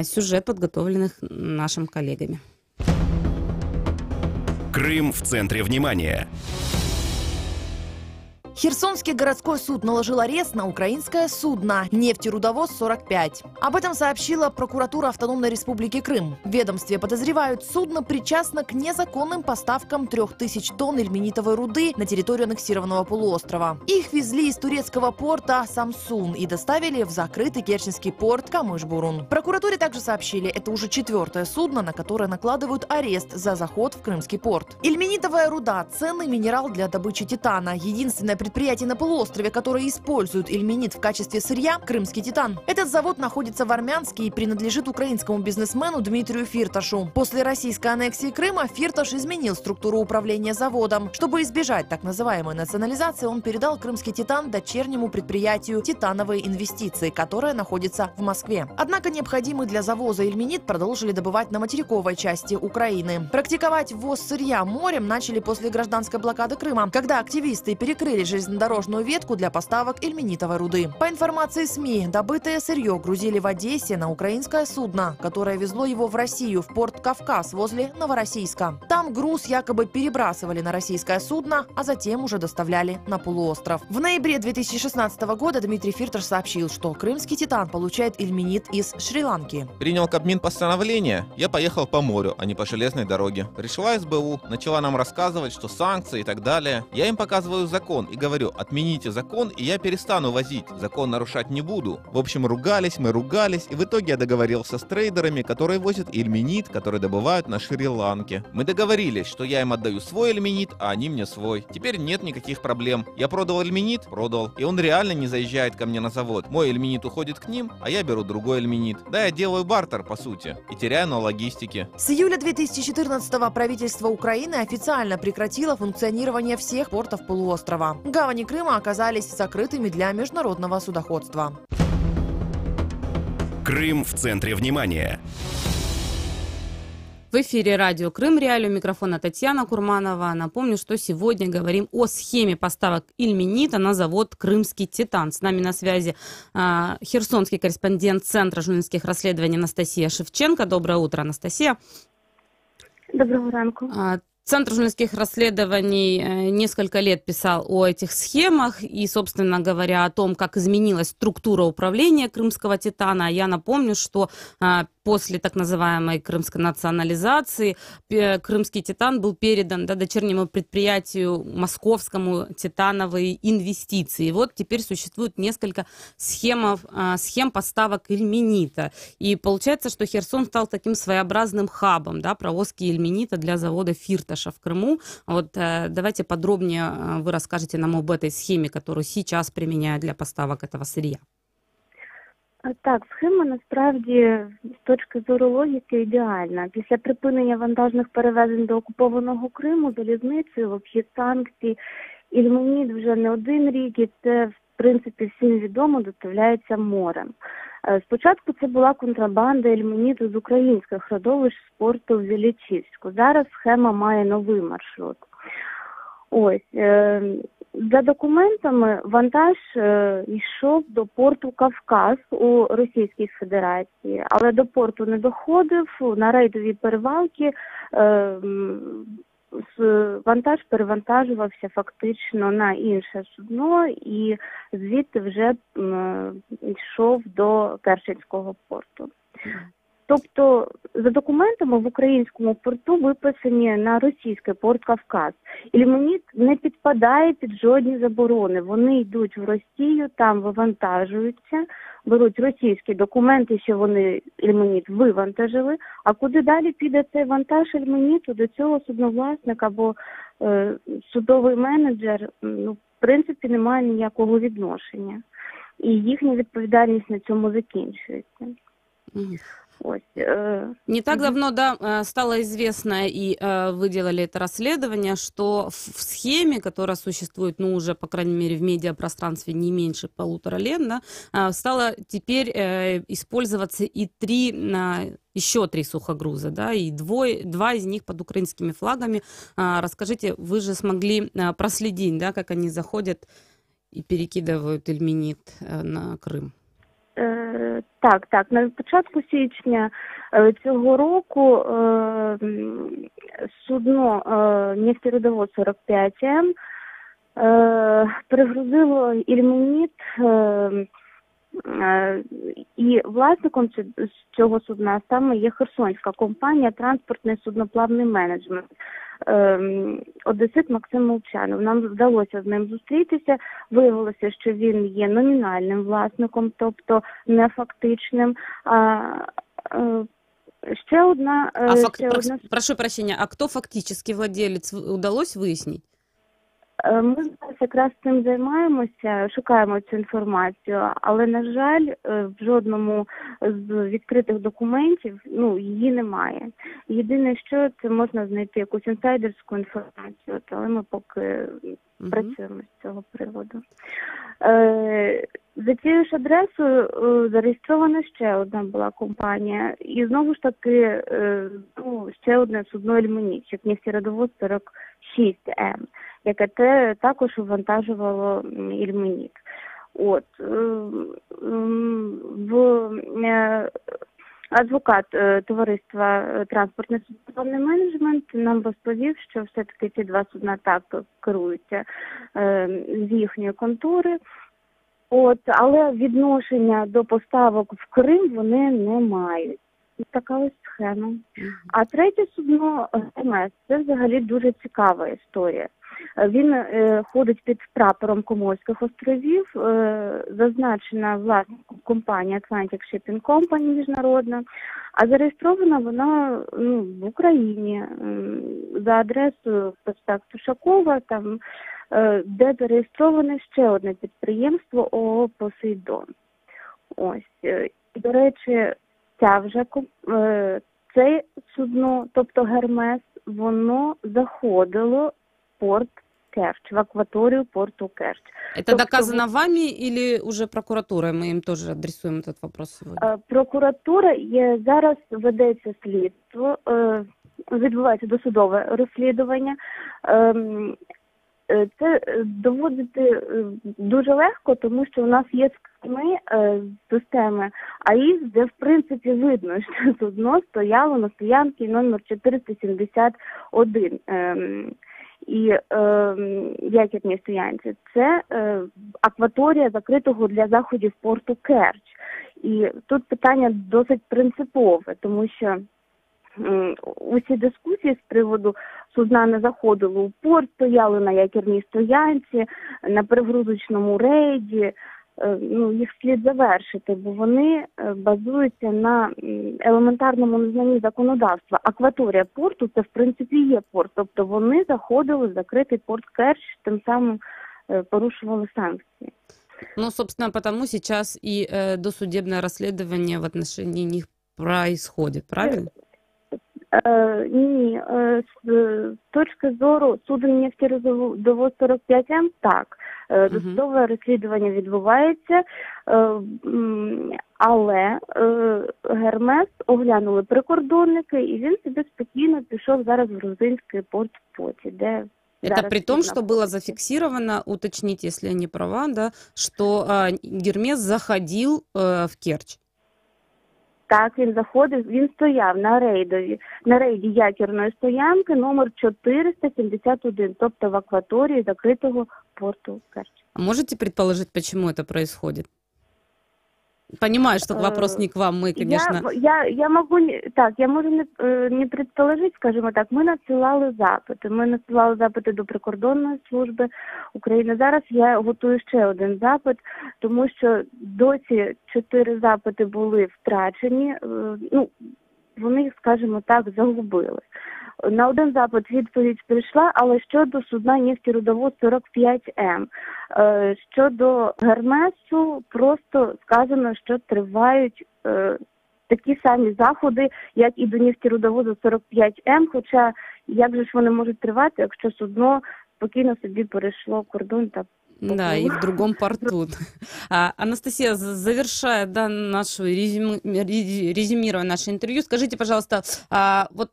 [SPEAKER 3] сюжет, подготовленных нашими коллегами.
[SPEAKER 2] Крым в центре внимания.
[SPEAKER 11] Херсонский городской суд наложил арест на украинское судно «Нефтерудовоз-45». Об этом сообщила прокуратура Автономной Республики Крым. В ведомстве подозревают, судно причастно к незаконным поставкам 3000 тонн ильменитовой руды на территорию аннексированного полуострова. Их везли из турецкого порта Самсун и доставили в закрытый керченский порт Камыш-Бурун. В прокуратуре также сообщили, это уже 4-е судно, на которое накладывают арест за заход в Крымский порт. Ильменитовая руда – ценный минерал для добычи титана. Единственное предприятие на полуострове, которое использует ильменит в качестве сырья – Крымский титан. Этот завод находится в Армянске и принадлежит украинскому бизнесмену Дмитрию Фирташу. После российской аннексии Крыма Фирташ изменил структуру управления заводом. Чтобы избежать так называемой национализации, он передал Крымский титан дочернему предприятию «Титановые инвестиции», которое находится в Москве. Однако необходимый для завоза ильменит продолжили добывать на материковой части Украины. Практиковать ввоз сырья морем начали после гражданской блокады Крыма, когда активисты перекрыли железнодорожную ветку для поставок ильменитовой руды. По информации СМИ, добытое сырье грузили в Одессе на украинское судно, которое везло его в Россию, в порт Кавказ возле Новороссийска. Там груз якобы перебрасывали на российское судно, а затем уже доставляли на полуостров. В ноябре 2016 года Дмитрий Фирташ сообщил, что Крымский титан получает ильменит из Шри-Ланки.
[SPEAKER 5] Принял Кабмин постановление, я поехал по морю, а не по железной дороге. Пришла СБУ, начала нам рассказывать, что санкции и так далее. Я им показываю закон и говорю, отмените закон, и я перестану возить. Закон нарушать не буду. В общем, мы ругались, и в итоге я договорился с трейдерами, которые возят ильменит, который добывают на Шри-Ланке. Мы договорились, что я им отдаю свой ильменит, а они мне свой. Теперь нет никаких проблем. Я продал ильменит? Продал. И он реально не заезжает ко мне на завод. Мой ильменит уходит к ним, а я беру другой ильменит. Да, я делаю бартер, по сути, и теряю на логистике.
[SPEAKER 11] С июля 2014-го правительство Украины официально прекратило функционирование всех портов полуострова. Гавани Крыма оказались закрытыми для международного судоходства.
[SPEAKER 2] Крым в центре внимания.
[SPEAKER 3] В эфире радио Крым Реалии, у микрофона Татьяна Курманова. Напомню, что сегодня говорим о схеме поставок ильменита на завод «Крымский титан». С нами на связи херсонский корреспондент Центра журналистских расследований Анастасия Шевченко. Доброе утро, Анастасия.
[SPEAKER 12] Доброго ранку.
[SPEAKER 3] Центр журналистских расследований несколько лет писал о этих схемах и, собственно говоря, о том, как изменилась структура управления Крымского титана. Я напомню, что после так называемой крымской национализации Крымский титан был передан дочернему предприятию московскому «Титановые инвестиции». И вот теперь существует несколько схем поставок ильменита. И получается, что Херсон стал таким своеобразным хабом провозки ильменита для завода Фирташа в Крыму. Вот давайте подробнее вы расскажете нам об этой схеме, которую сейчас применяют для поставок этого сырья.
[SPEAKER 12] Так, схема насправді з точки зору логіки ідеальна. Після припинення вантажних перевезень до окупованого Криму залізницею в обхід санкцій ільменіт вже не один рік, і це, в принципі, всім відомо, доставляється морем. Спочатку це була контрабанда ільменіту з українських родовищ з порту в Зілічівську. Зараз схема має новий маршрут. Ось. За документами вантаж йшов до порту Кавказ у Російській Федерації, але до порту не доходив. На рейдовій перевалці вантаж перевантажувався фактично на інше судно і звідти вже йшов до Керченського порту. Тобто, за документами в українському порту виписані на російський порт Кавказ. Ільменіт не підпадає під жодні заборони. Вони йдуть в Росію, там вивантажуються, беруть російські документи, що вони Ільменіт вивантажили, а куди далі піде цей вантаж Ільменіту, до цього судновласник або судовий менеджер, в принципі, немає ніякого відношення. І їхня відповідальність на цьому закінчується.
[SPEAKER 3] Не так давно, да, стало известно и вы делали это расследование, что в схеме, которая существует, ну, уже, по крайней мере, в медиапространстве не меньше 1,5 лет, да, стало теперь использоваться и еще три сухогруза, да, и два из них под украинскими флагами. Расскажите, вы же смогли проследить, да, как они заходят и перекидывают ильменит на Крым?
[SPEAKER 12] Так. На початку січня цього року судно «Нефтерудовод 45М» перегрузило ільменіт, і власником цього судна саме є херсонська компанія «Транспортний судноплавний менеджмент». Одесит Максим Молчанов. Нам вдалося з ним зустрітися. Виявилося, що він є номінальним власником, тобто не фактичним. Ще одна...
[SPEAKER 3] Прошу прощения, а кто фактически владелец, удалось выяснить?
[SPEAKER 12] Ми зараз якраз цим займаємося, шукаємо цю інформацію, але, на жаль, в жодному з відкритих документів, її немає. Єдине, що це можна знайти якусь інсайдерську інформацію, але ми поки працюємо з цього приводу. За цією ж адресою зареєстрована ще одна була компанія. І знову ж таки, ще одне судно «Ільменіт», «Нефтерудовод 46М», яке також вантажувало ільменіт. Адвокат товариства «Транспортний судноплавний менеджмент» нам розповів, що все-таки ці два судна так керуються з їхньої контори. Але відношення до поставок в Крим вони не мають. Така ось схема. А третє судно «ГМС» – це взагалі дуже цікава історія. Він ходить під прапором Коморських островів, зазначена власником компанія Atlantic Shipping Company міжнародна, а зареєстрована вона в Україні за адресою проспекту Шакова, там, де зареєстроване ще одне підприємство ООО «Посейдон». До речі, це судно, тобто «Гермес», воно заходило в порт Керчь, в акваторию порту Керчь.
[SPEAKER 3] Это доказано вами или уже прокуратурой? Мы им тоже адресуем этот вопрос сегодня.
[SPEAKER 12] Прокуратура зараз ведеться слідство, відбувається досудове розслідування. Це доводити дуже легко, тому що у нас є скрини з системи АІС, де в принципі видно, що судно стояло на стоянці номер 471. І якірній стоянці. Це акваторія закритого для заходів порту Керчь. І тут питання досить принципове, тому що усі дискусії з приводу судна не заходили у порт, стояли на якірній стоянці, на перегрузочному рейді. Їх слід завершити, бо вони базуються на елементарному незнанні законодавства. Акваторія порту – це, в принципі, є порт. Тобто вони заходили в закритий порт Керчь, тим самим порушували санкції.
[SPEAKER 3] Собственно, потому сейчас и досудебное расследование в отношении них происходит, правильно?
[SPEAKER 12] Ні, з точки зору суден «Нефтерудовод 45М» так. Досудове розслідування відбувається, але «Гермес» оглянули прикордонники, і він собі спокійно пішов зараз в грузинський порт Поті, де
[SPEAKER 3] Это при том, что было зафиксировано, уточните, если я не права, да, что Гермес заходил в Керчь.
[SPEAKER 12] Так, він заходив, він стояв на рейді якірної стоянки номер 471, тобто в акваторії закритого порту Керчь.
[SPEAKER 3] А можете предположить, почему это происходит? Понимаю, что вопрос не к вам, мы, конечно...
[SPEAKER 12] Я можу не предположить, скажімо так, ми надсилали запити до прикордонної служби України. Зараз я готую ще один запит, тому що досі 4 запити були втрачені, вони, скажімо так, загубили. На один запит відповідь прийшла, але щодо судна «Нефтерудовод 45М». Щодо Гермесу просто сказано, що тривають такі самі заходи, як і до «Нефтерудоводу 45М», хоча як же ж вони можуть тривати, якщо судно спокійно собі перейшло кордон та
[SPEAKER 3] да, и в другом порту. Анастасия, завершая резюмируя наше интервью, скажите, пожалуйста, вот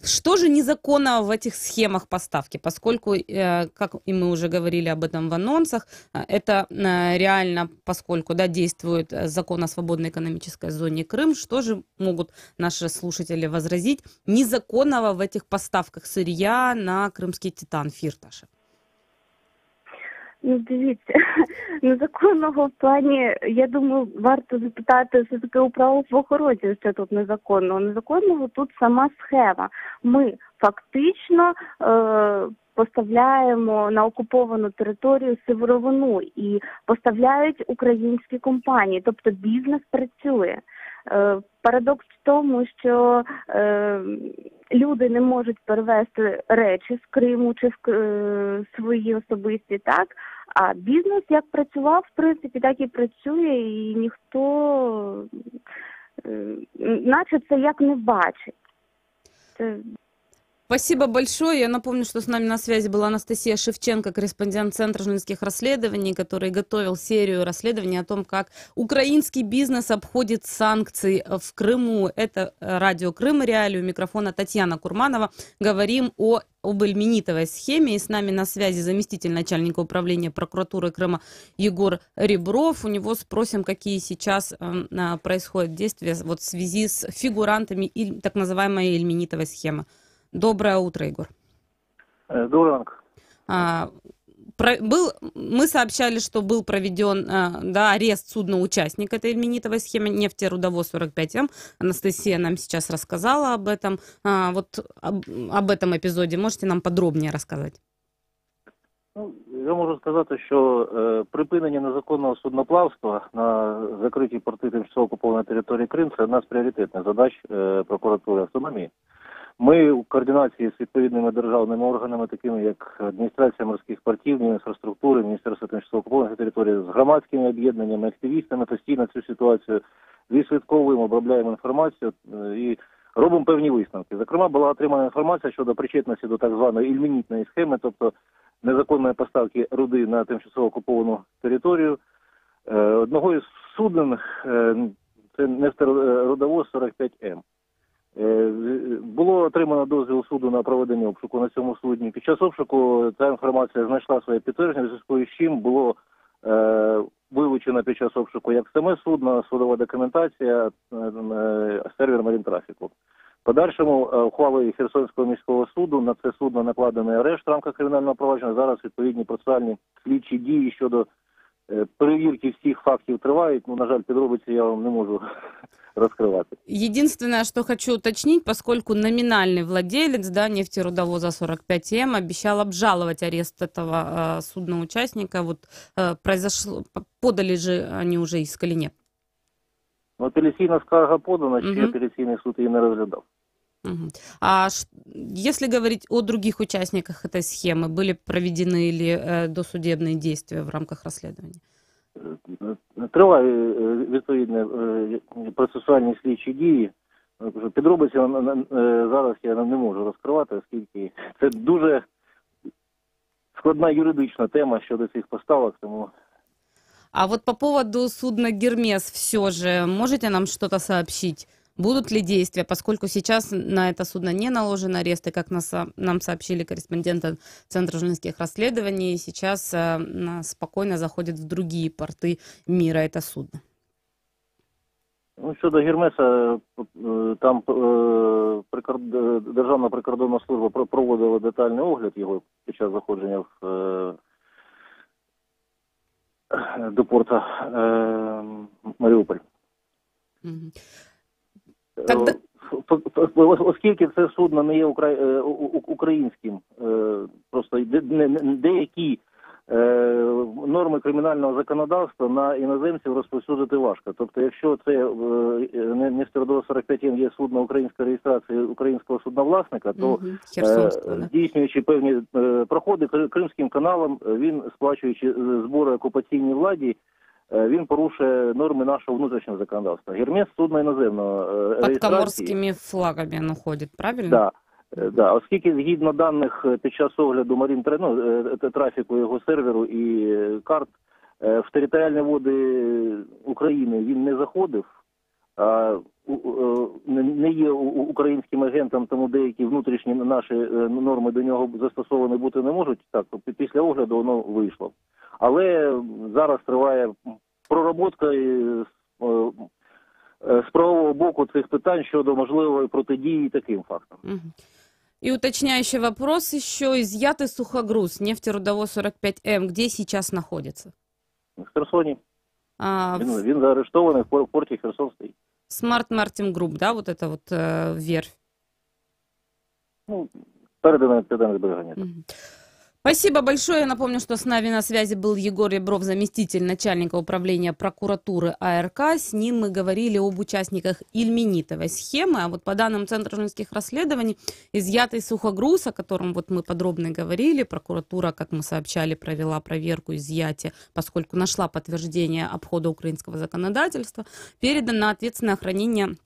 [SPEAKER 3] что же незаконно в этих схемах поставки, поскольку, как и мы уже говорили об этом в анонсах, это реально, поскольку действует закон о свободной экономической зоне Крым, что же могут наши слушатели возразить незаконного в этих поставках сырья на крымский титан Фірташа?
[SPEAKER 12] Дивіться, незаконного в плані, я думаю, варто запитати все-таки у правоохоронців, що тут незаконного. Незаконного тут сама схема. Ми фактично поставляємо на окуповану територію сировину і поставляють українські компанії, тобто бізнес працює. Парадокс в тому, що люди не можуть перевезти речі з Криму чи свої особисті, так? А бізнес як працював, в принципі, так і працює, і ніхто, наче це як не бачить.
[SPEAKER 3] Спасибо большое. Я напомню, что с нами на связи была Анастасия Шевченко, корреспондент Центра журналистских расследований, который готовил серию расследований о том, как украинский бизнес обходит санкции в Крыму. Это радио Крым Реалии. У микрофона Татьяна Курманова. Говорим об эльминитовой схеме. И с нами на связи заместитель начальника управления прокуратуры Крыма Егор Ребров. У него спросим, какие сейчас происходят действия в связи с фигурантами так называемой эльминитовой схемы. Доброе утро, Егор.
[SPEAKER 13] Доброе утро.
[SPEAKER 3] Мы сообщали, что был проведен арест судна-участника этой эльминитовой схемы «Нефтерудовод 45М». Анастасия нам сейчас рассказала об этом. Об этом эпизоде можете нам подробнее рассказать?
[SPEAKER 13] Я можу сказати, що припинення незаконного судноплавства на закритій порти тимчасово окупованої території Крим – це одна з пріоритетних задач прокуратури автономії. Ми у координації з відповідними державними органами, такими як Адміністрація морських портів, Міністерструктури, Міністерство тимчасово окупованих територій, з громадськими об'єднаннями, активістами постійно цю ситуацію відслідковуємо, обробляємо інформацію і робимо певні висновки. Зокрема, була отримана інформація щодо причетності до так званої ільмінітної схеми, тобто незаконної поставки руди на тимчасово окуповану територію. Одного із суден, це Нефтерудовод 45М. Було отримано дозвіл суду на проведення обшуку на цьому судні. Під час обшуку ця інформація знайшла своє підтвердження, в зв'язку з чим було вилучено під час обшуку як саме судно, судова документація, сервер Марінтрафіку. Подальшому ухвалою Херсонського міського суду на це судно накладений арешт в рамках кримінального провадження. Зараз відповідні процесуальні слідчі дії щодо перевірки всіх фактів тривають. На жаль, подробиці я вам не можу раскрывать.
[SPEAKER 3] Единственное, что хочу уточнить, поскольку номинальный владелец нефтерудовоза 45М обещал обжаловать арест этого судна-участника, произошло, подали же они уже иск или нет?
[SPEAKER 13] Апеляційна скарга подана, ще апеляційний суд її не розглядав.
[SPEAKER 3] А если говорить о других участниках этой схемы, были проведены или досудебные действия в рамках расследования?
[SPEAKER 13] Триває відповідні процесуальні слідчі дії. Підробиці зараз я не можу розкривати, оскільки це дуже складна юридична тема щодо цих поставок. Тому...
[SPEAKER 3] А вот по поводу судна «Гермес» все же можете нам что-то сообщить Будут ли действия, поскольку сейчас на это судно не наложен арест, и как нам сообщили корреспонденты Центра журналистских расследований, сейчас спокойно заходит в другие порты мира это судно.
[SPEAKER 13] Ну, щодо Гермеса, там Державна прикордонна служба проводила детальний огляд його під час заходження до порта Маріуполь. Оскільки це судно не є українським, просто деякі норми кримінального законодавства на іноземців розповсюдити важко. Тобто, якщо це Нефть РДО 45М є судно української реєстрації українського судновласника, то здійснюючи певні проходи Кримським каналом, він, сплачуючи збори окупаційній владі, він порушує норми нашого внутрішнього законодавства. Гермес – судно іноземного реєстрації.
[SPEAKER 3] Під коморськими флагами воно ходить, правильно?
[SPEAKER 13] Так. Да, оскільки згідно даних під час огляду трафіку його серверу і карт, в територіальні води України він не заходив, не є українським агентом, тому деякі внутрішні наші норми до нього застосовані бути не можуть. Так, після огляду воно вийшло. Але зараз триває пророботка з правового боку цих питань щодо можливої протидії таким фактам.
[SPEAKER 3] И уточняющий вопрос еще. Изъятый сухогруз нефтерудовоз 45М, где сейчас находится?
[SPEAKER 13] В Херсоне. Він заарештований в порті Херсон стоїть.
[SPEAKER 3] Smart Martin Group, да, вот это вот верфь?
[SPEAKER 13] Ну, переданная зберігання.
[SPEAKER 3] Спасибо большое. Я напомню, что с нами на связи был Егор Ребров, заместитель начальника управления прокуратуры АРК. С ним мы говорили об участниках ильменитовой схемы. А вот по данным Центра журналистских расследований, изъятый сухогруз, о котором вот мы подробно говорили, прокуратура, как мы сообщали, провела проверку изъятия, поскольку нашла подтверждение обхода украинского законодательства, передан на ответственное хранение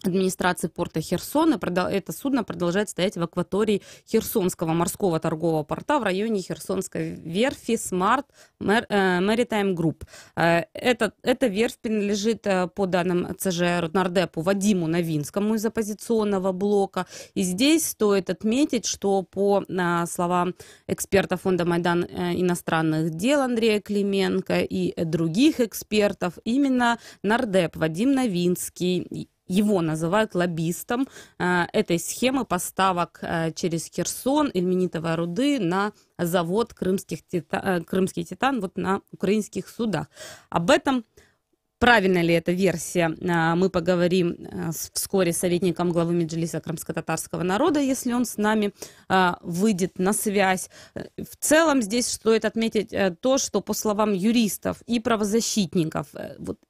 [SPEAKER 3] администрации порта Херсона. Это судно продолжает стоять в акватории Херсонского морского торгового порта в районе Херсонской верфи Smart Maritime Group. Эта верфь принадлежит, по данным ЦЖ Нардепу, Вадиму Новинскому из оппозиционного блока. И здесь стоит отметить, что по словам эксперта фонда «Майдан» иностранных дел Андрея Клименко и других экспертов, именно Нардеп Вадим Новинский, его называют лоббистом этой схемы поставок через Херсон ильменитовой руды на завод «Крымский титан» вот на украинских судах. Об этом, правильно ли эта версия, мы поговорим вскоре с советником главы Меджлиса крымско-татарского народа, если он с нами выйдет на связь. В целом здесь стоит отметить то, что по словам юристов и правозащитников,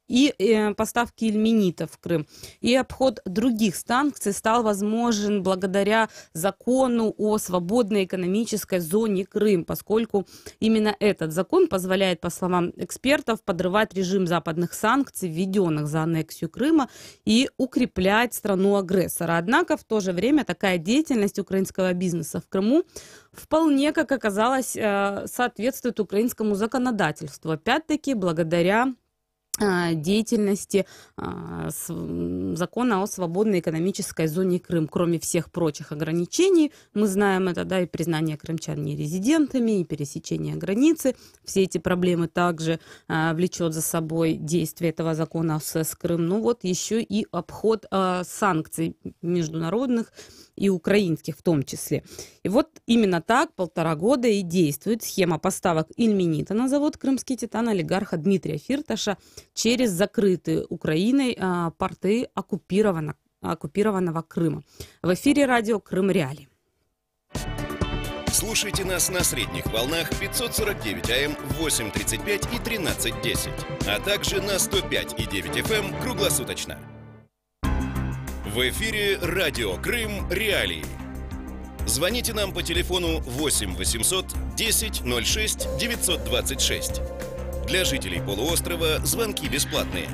[SPEAKER 3] и поставки ильменитов в Крым, и обход других санкций стал возможен благодаря закону о свободной экономической зоне Крым, поскольку именно этот закон позволяет, по словам экспертов, подрывать режим западных санкций, введенных за аннексию Крыма, и укреплять страну-агрессора. Однако в то же время такая деятельность украинского бизнеса в Крыму вполне, как оказалось, соответствует украинскому законодательству. Опять-таки, благодаря деятельности закона о свободной экономической зоне Крым. Кроме всех прочих ограничений, мы знаем это, да, и признание крымчан нерезидентами, и пересечение границы. Все эти проблемы также влечет за собой действие этого закона о СС Крым. Ну вот еще и обход санкций международных и украинских в том числе. И вот именно так 1,5 года и действует схема поставок ильменита на завод «Крымский титан» олигарха Дмитрия Фирташа через закрытые Украиной порты оккупированного Крыма. В эфире радио «Крым Реалии».
[SPEAKER 2] Слушайте нас на средних волнах 549 АМ в 8:35 и 13:10, а также на 105,9 FM круглосуточно. В эфире радио «Крым Реалии». Звоните нам по телефону 8 800 10 06 926. Для жителей полуострова звонки бесплатные.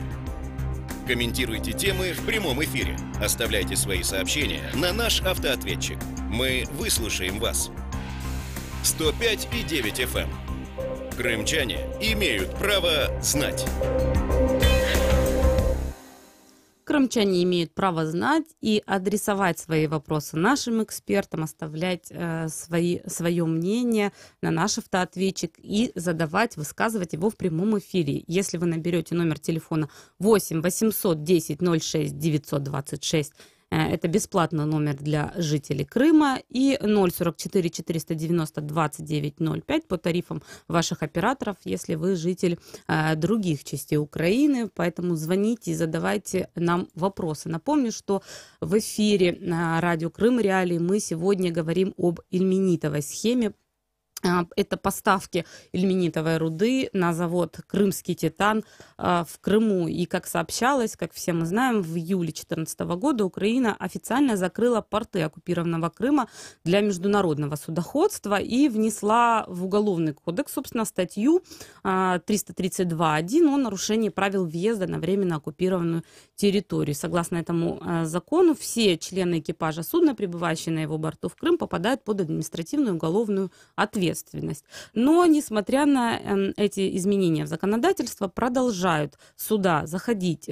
[SPEAKER 2] Комментируйте темы в прямом эфире. Оставляйте свои сообщения на наш автоответчик. Мы выслушаем вас. 105,9 FM. Крымчане имеют право знать.
[SPEAKER 3] крымчане имеют право знать и адресовать свои вопросы нашим экспертам, оставлять свое мнение на наш автоответчик и задавать, высказывать его в прямом эфире. Если вы наберете номер телефона 8 800 10 06 926, это бесплатный номер для жителей Крыма, и 044 490 2905 по тарифам ваших операторов, если вы житель других частей Украины. Поэтому звоните и задавайте нам вопросы. Напомню, что в эфире радио Крым Реалии мы сегодня говорим об ильменитовой схеме. Это поставки ильменитовой руды на завод «Крымский титан» в Крыму. И, как сообщалось, как все мы знаем, в июле 2014 года Украина официально закрыла порты оккупированного Крыма для международного судоходства и внесла в Уголовный кодекс, собственно, статью 332.1 о нарушении правил въезда на временно оккупированную территорию. Согласно этому закону, все члены экипажа судна, пребывающие на его борту в Крым, попадают под административную уголовную ответственность. Но, несмотря на эти изменения в законодательство, продолжают суда заходить,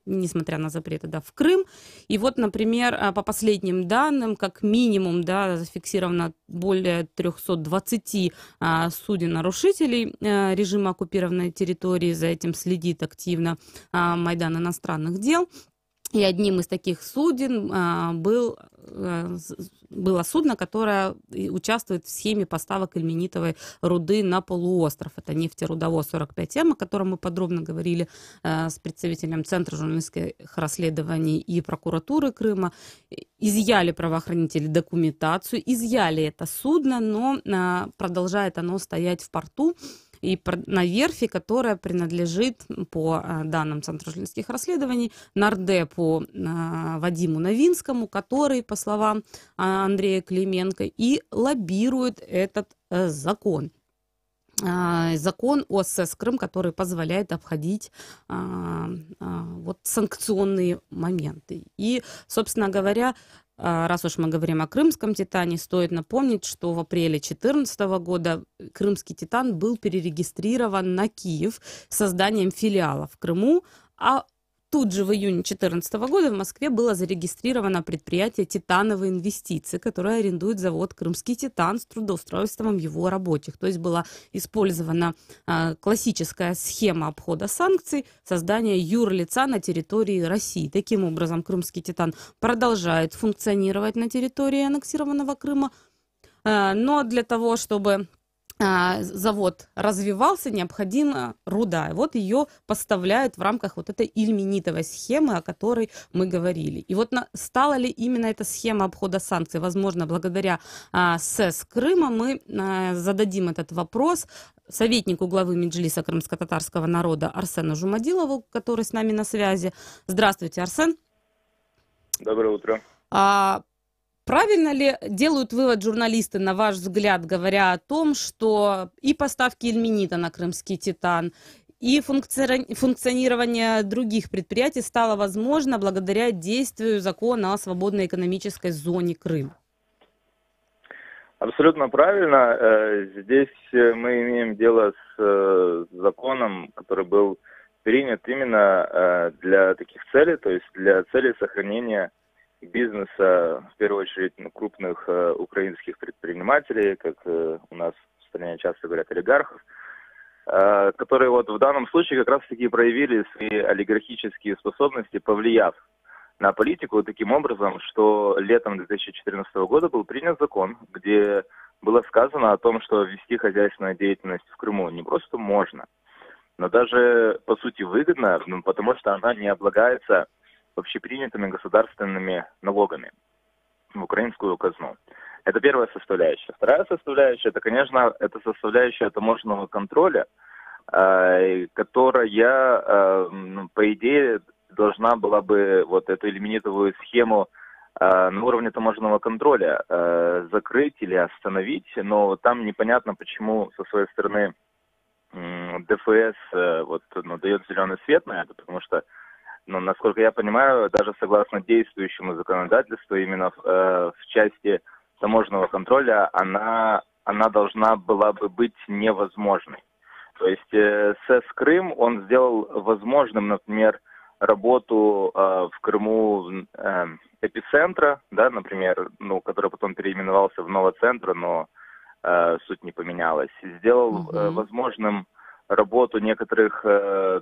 [SPEAKER 3] несмотря на запреты, в Крым. И вот, например, по последним данным, как минимум, зафиксировано более 320 суден-нарушителей режима оккупированной территории. За этим следит активно Майдан иностранных дел. И одним из таких суден было судно, которое участвует в схеме поставок ильменитовой руды на полуостров. Это нефтерудовоз 45М, о котором мы подробно говорили с представителем Центра журналистских расследований и прокуратуры Крыма. Изъяли правоохранители документацию, изъяли это судно, но продолжает оно стоять в порту и на верфи, которая принадлежит, по данным Центра журналистских расследований, нардепу Вадиму Новинскому, который, по словам Андрея Клименко, и лоббирует этот закон. Закон о СЭС Крым, который позволяет обходить санкционные моменты. И, собственно говоря, раз уж мы говорим о крымском «Титане», стоит напомнить, что в апреле 2014 года крымский «Титан» был перерегистрирован на Киев с созданием филиала в Крыму, а тут же в июне 2014 года в Москве было зарегистрировано предприятие «Титановые инвестиции», которое арендует завод «Крымский Титан» с трудоустройством его рабочих. То есть была использована классическая схема обхода санкций, создания юрлица на территории России. Таким образом, «Крымский Титан» продолжает функционировать на территории аннексированного Крыма, но для того, чтобы завод развивался, необходима руда. И вот ее поставляют в рамках вот этой ильменитовой схемы, о которой мы говорили. И вот стала ли именно эта схема обхода санкций возможно благодаря СЭС Крыма, мы зададим этот вопрос советнику главы Меджлиса крымско-татарского народа Арсену Жумадилову, который с нами на связи. Здравствуйте, Арсен.
[SPEAKER 14] Доброе утро.
[SPEAKER 3] Правильно ли делают вывод журналисты, на ваш взгляд, говоря о том, что и поставки ильменита на крымский «Титан», и функционирование других предприятий стало возможно благодаря действию закона о свободной экономической зоне Крым?
[SPEAKER 14] Абсолютно правильно. Здесь мы имеем дело с законом, который был принят именно для таких целей, то есть для целей сохранения бизнеса, в первую очередь, крупных украинских предпринимателей, как у нас в стране часто говорят, олигархов, которые вот в данном случае как раз-таки проявили свои олигархические способности, повлияв на политику таким образом, что летом 2014 года был принят закон, где было сказано о том, что вести хозяйственную деятельность в Крыму не просто можно, но даже, по сути, выгодно, потому что она не облагается общепринятыми государственными налогами в украинскую казну. Это первая составляющая. Вторая составляющая, это, конечно, это составляющая таможенного контроля, которая, по идее, должна была бы вот эту ильменитовую схему на уровне таможенного контроля закрыть или остановить, но там непонятно, почему со своей стороны ДФС дает зеленый свет на это, потому что, насколько я понимаю, даже согласно действующему законодательству, именно в части таможенного контроля, она должна была бы быть невозможной. То есть СЭС Крым, он сделал возможным, например, работу в Крыму эпицентра, да, например, который потом переименовался в Новоцентр, но суть не поменялась. Сделал возможным работу некоторых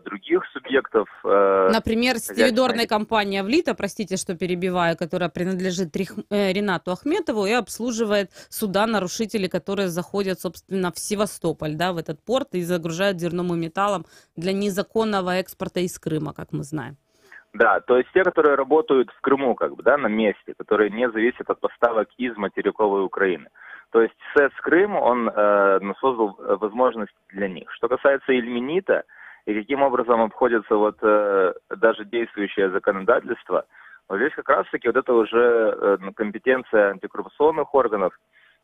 [SPEAKER 14] других субъектов.
[SPEAKER 3] Например, стивидорная компания «Влита», простите, что перебиваю, которая принадлежит Ринату Ахметову и обслуживает суда нарушителей, которые заходят, собственно, в Севастополь, да, в этот порт и загружают зерном и металлом для незаконного экспорта из Крыма, как мы знаем.
[SPEAKER 14] Да, то есть те, которые работают в Крыму, на месте, которые не зависят от поставок из материковой Украины. То есть СЭС Крым, он создал возможность для них. Что касается Ильменита и каким образом обходится даже действующее законодательство, здесь как раз-таки это уже компетенция антикоррупционных органов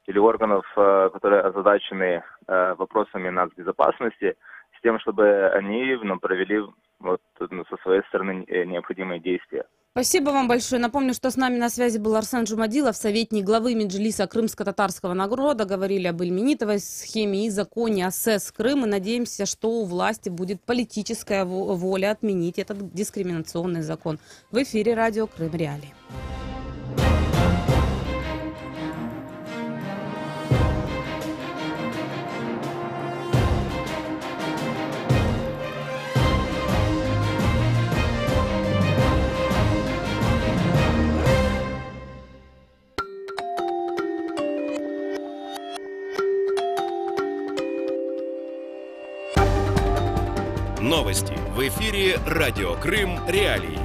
[SPEAKER 14] или органов, которые озадачены вопросами нацбезопасности, с тем, чтобы они провели со своей стороны необходимые действия.
[SPEAKER 3] Спасибо вам большое. Напомню, что с нами на связи был Арсен Джумадилов, советник главы Меджлиса крымско-татарского народа. Говорили об ильменитовой схеме и законе о СЭС Крым. И надеемся, что у власти будет политическая воля отменить этот дискриминационный закон. В эфире радио Крым Реалии.
[SPEAKER 2] Новости в эфире радио Крым Реалии.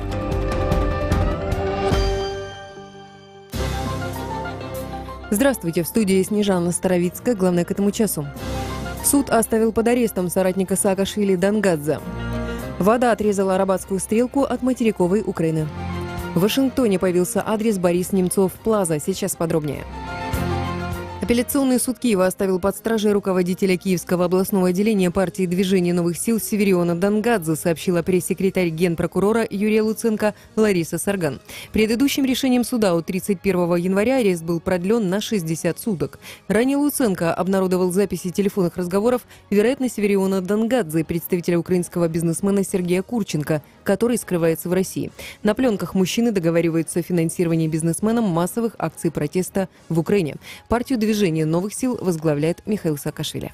[SPEAKER 9] Здравствуйте, в студии Снежана Старовицкая, главное к этому часу. Суд оставил под арестом соратника Саакашвили Дангадзе. Вода отрезала Арабатскую стрелку от материковой Украины. В Вашингтоне появился адрес Борис Немцов Плаза. Сейчас подробнее. Апелляционный суд Киева оставил под стражей руководителя Киевского областного отделения партии «Движение новых сил» Севериона Дангадзе, сообщила пресс-секретарь генпрокурора Юрия Луценко Лариса Сарган. Предыдущим решением суда от 31 января арест был продлен на 60 суток. Ранее Луценко обнародовал записи телефонных разговоров, вероятно, Севериона Дангадзе, представителя украинского бизнесмена Сергея Курченко, который скрывается в России. На пленках мужчины договариваются о финансировании бизнесменом массовых акций протеста в Украине. Партию «Движение новых сил» возглавляет Михаил Саакашвили.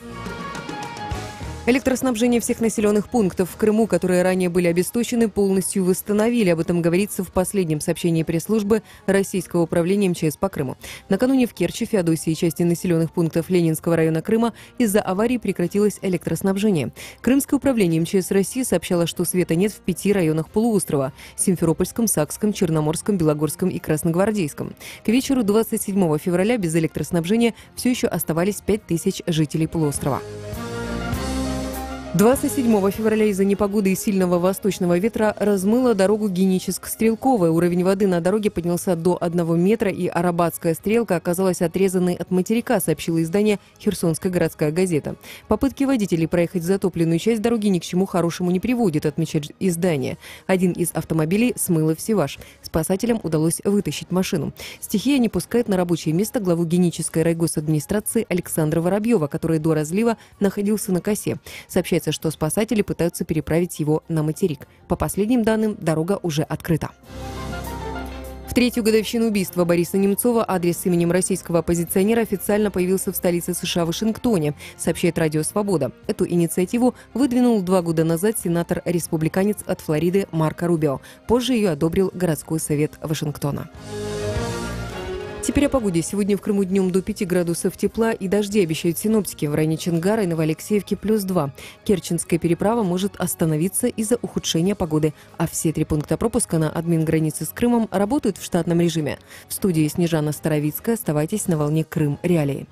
[SPEAKER 9] Электроснабжение всех населенных пунктов в Крыму, которые ранее были обесточены, полностью восстановили. Об этом говорится в последнем сообщении пресс-службы Российского управления МЧС по Крыму. Накануне в Керчи, Феодосии и части населенных пунктов Ленинского района Крыма из-за аварии прекратилось электроснабжение. Крымское управление МЧС России сообщало, что света нет в 5 районах полуострова – Симферопольском, Сакском, Черноморском, Белогорском и Красногвардейском. К вечеру 27 февраля без электроснабжения все еще оставались 5000 жителей полуострова. 27 февраля из-за непогоды и сильного восточного ветра размыло дорогу Геническ-Стрелковая. Уровень воды на дороге поднялся до 1 метра, и Арабатская стрелка оказалась отрезанной от материка, сообщило издание «Херсонская городская газета». Попытки водителей проехать затопленную часть дороги ни к чему хорошему не приводят, отмечает издание. Один из автомобилей смыло в Севаш. Спасателям удалось вытащить машину. Стихия не пускает на рабочее место главу Генической райгосадминистрации Александра Воробьева, который до разлива находился на косе. Сообщается, что спасатели пытаются переправить его на материк. По последним данным, дорога уже открыта. В третью годовщину убийства Бориса Немцова адрес с именем российского оппозиционера официально появился в столице США Вашингтоне, сообщает Радио Свобода. Эту инициативу выдвинул 2 года назад сенатор-республиканец от Флориды Марко Рубио. Позже ее одобрил городской совет Вашингтона. Теперь о погоде. Сегодня в Крыму днем до 5 градусов тепла и дожди, обещают синоптики. В районе Чонгара и Новоалексеевки +2. Керченская переправа может остановиться из-за ухудшения погоды. А все 3 пункта пропуска на админгранице с Крымом работают в штатном режиме. В студии Снежана Старовицкая. Оставайтесь на волне Крым Реалии.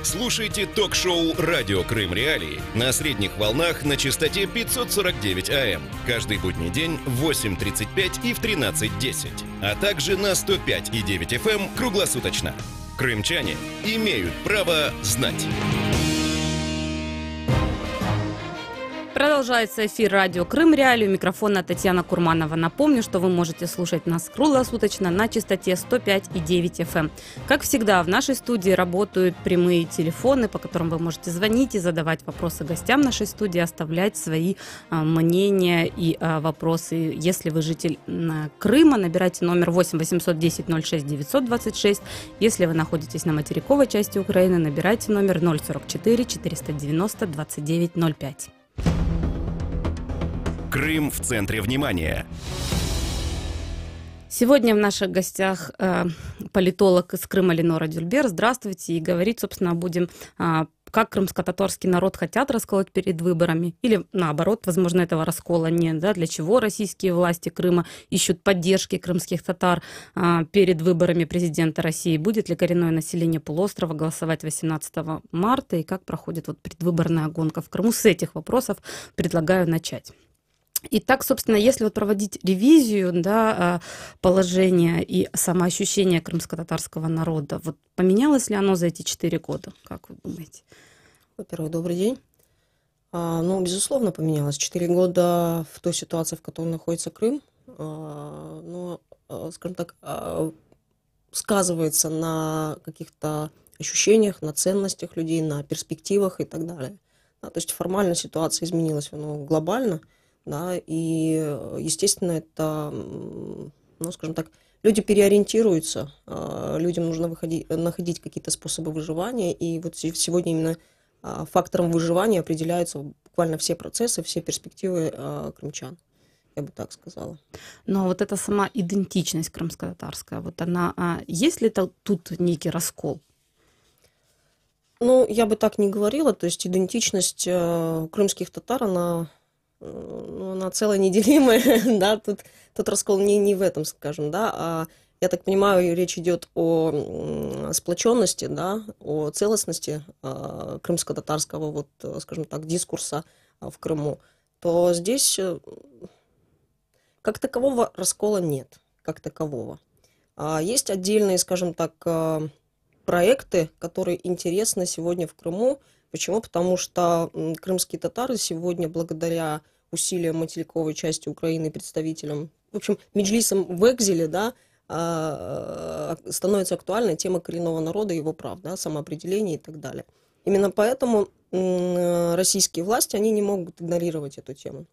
[SPEAKER 2] Слушайте ток-шоу «Радио Крым Реалии» на средних волнах на частоте 549 АМ. Каждый будний день в 8:35 и в 13:10. А также на 105,9 FM круглосуточно. Крымчане имеют право знать.
[SPEAKER 3] Продолжается эфир радио Крым Реалии. У микрофона Татьяна Курманова. Напомню, что вы можете слушать нас круглосуточно на частоте 105,9 FM. Как всегда, в нашей студии работают прямые телефоны, по которым вы можете звонить и задавать вопросы гостям нашей студии, оставлять свои мнения и вопросы. Если вы житель Крыма, набирайте номер 8 810 06 926. Если вы находитесь на материковой части Украины, набирайте номер 044 490 2905.
[SPEAKER 2] Крым в центре внимания.
[SPEAKER 3] Сегодня в наших гостях политолог из Крыма Ленора Дюльбер. Здравствуйте. И говорить, собственно, будем, как крымско-татарский народ хотят расколоть перед выборами, или наоборот, возможно, этого раскола нет, да? Для чего российские власти Крыма ищут поддержки крымских татар перед выборами президента России, будет ли коренное население полуострова голосовать 18 марта, и как проходит вот предвыборная гонка в Крыму. С этих вопросов предлагаю начать. Итак, собственно, если вот проводить ревизию, да, положения и самоощущения крымско-татарского народа, вот поменялось ли оно за эти 4 года, как вы думаете?
[SPEAKER 15] Во-первых, добрый день. Ну, безусловно, поменялось. 4 года в той ситуации, в которой находится Крым, ну, скажем так, сказывается на каких-то ощущениях, на ценностях людей, на перспективах и так далее. Да, то есть формально ситуация изменилась, ну, глобально. Да, и, естественно, это, ну, скажем так, люди переориентируются, людям нужно находить какие-то способы выживания, и вот сегодня именно фактором выживания определяются буквально все процессы, все перспективы крымчан, я бы так сказала.
[SPEAKER 3] Но вот эта сама идентичность крымско-татарская, вот она, есть ли тут некий раскол?
[SPEAKER 15] Ну, я бы так не говорила, то есть идентичность крымских татар, она целая неделимая, да, тут раскол не в этом, скажем, да, а я так понимаю, речь идет о сплоченности, да, о целостности крымско-татарского, вот, скажем так, дискурса в Крыму, то здесь как такового раскола нет, как такового. Есть отдельные, скажем так, проекты, которые интересны сегодня в Крыму. Почему? Потому что крымские татары сегодня, благодаря усилиям материковой части Украины, представителям, в общем, меджлисам в экзиле, да, становится актуальной тема коренного народа, его прав, да, самоопределения и так далее. Именно поэтому российские власти, они не могут игнорировать эту тему.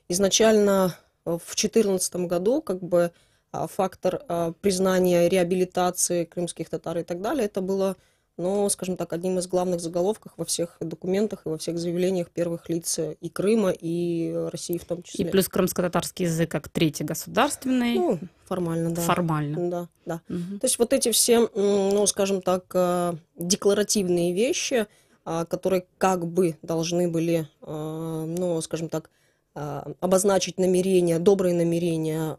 [SPEAKER 15] Изначально в 2014 году как бы фактор признания реабилитации крымских татар и так далее, это было, ну, скажем так, одним из главных заголовков во всех документах и во всех заявлениях первых лиц и Крыма, и России в том числе.
[SPEAKER 3] И плюс крымско-татарский язык как третий государственный.
[SPEAKER 15] Ну, формально, да.
[SPEAKER 3] Формально.
[SPEAKER 15] Да, да. Угу. То есть вот эти все, ну, скажем так, декларативные вещи, которые как бы должны были, ну, скажем так, обозначить намерения, добрые намерения,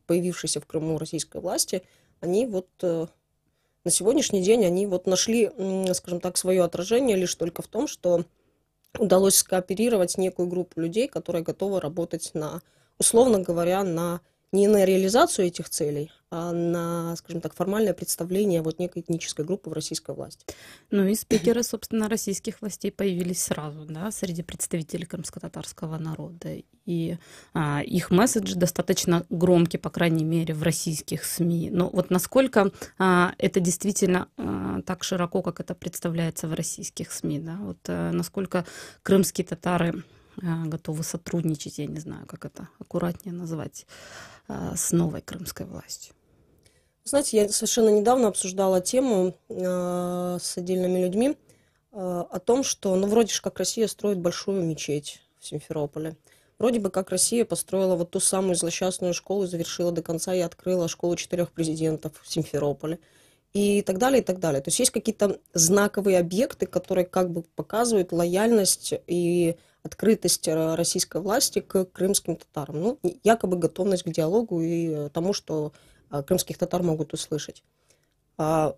[SPEAKER 15] появившиеся в Крыму российской власти, они вот на сегодняшний день они вот нашли, скажем так, свое отражение лишь только в том, что удалось скооперировать некую группу людей, которые готовы работать на, условно говоря, не на реализацию этих целей, а на, скажем так, формальное представление вот некой этнической группы в российской власти.
[SPEAKER 3] Ну и спикеры, собственно, российских властей появились сразу, да, среди представителей крымско-татарского народа. И их месседж достаточно громкий, по крайней мере, в российских СМИ. Но вот насколько это действительно так широко, как это представляется в российских СМИ, да, вот насколько крымские татары готовы сотрудничать, я не знаю, как это аккуратнее назвать, с новой крымской властью.
[SPEAKER 15] Знаете, я совершенно недавно обсуждала тему с отдельными людьми о том, что, ну, вроде же как Россия строит большую мечеть в Симферополе. Вроде бы как Россия построила вот ту самую злосчастную школу, завершила до конца и открыла школу 4 президентов в Симферополе. И так далее, и так далее. То есть есть какие-то знаковые объекты, которые как бы показывают лояльность и открытость российской власти к крымским татарам. Ну, якобы готовность к диалогу и тому, что крымских татар могут услышать. На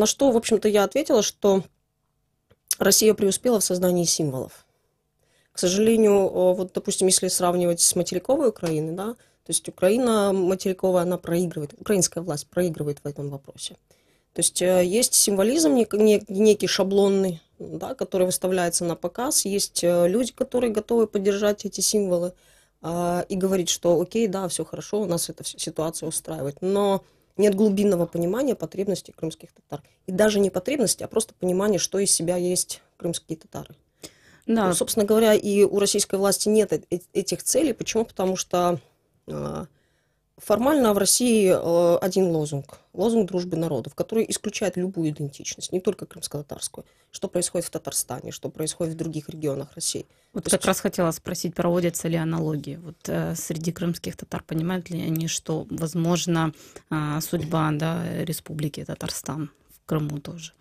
[SPEAKER 15] что, в общем-то, я ответила, что Россия преуспела в создании символов. К сожалению, вот, допустим, если сравнивать с материковой Украиной, да, то есть Украина материковая, она проигрывает, украинская власть проигрывает в этом вопросе. То есть есть символизм некий шаблонный, да, который выставляется на показ, есть люди, которые готовы поддержать эти символы и говорить, что окей, да, все хорошо, у нас эта ситуация устраивает, но нет глубинного понимания потребностей крымских татар. И даже не потребностей, а просто понимания, что из себя есть крымские татары.
[SPEAKER 3] Да.
[SPEAKER 15] Ну, собственно говоря, и у российской власти нет этих целей. Почему? Потому что формально в России один лозунг дружбы народов, который исключает любую идентичность, не только крымско-татарскую. Что происходит в Татарстане, что происходит в других регионах России.
[SPEAKER 3] Вот как раз хотела спросить, проводятся ли аналогии. Вот среди крымских татар понимают ли они, что возможно судьба, да, республики Татарстан в Крыму тоже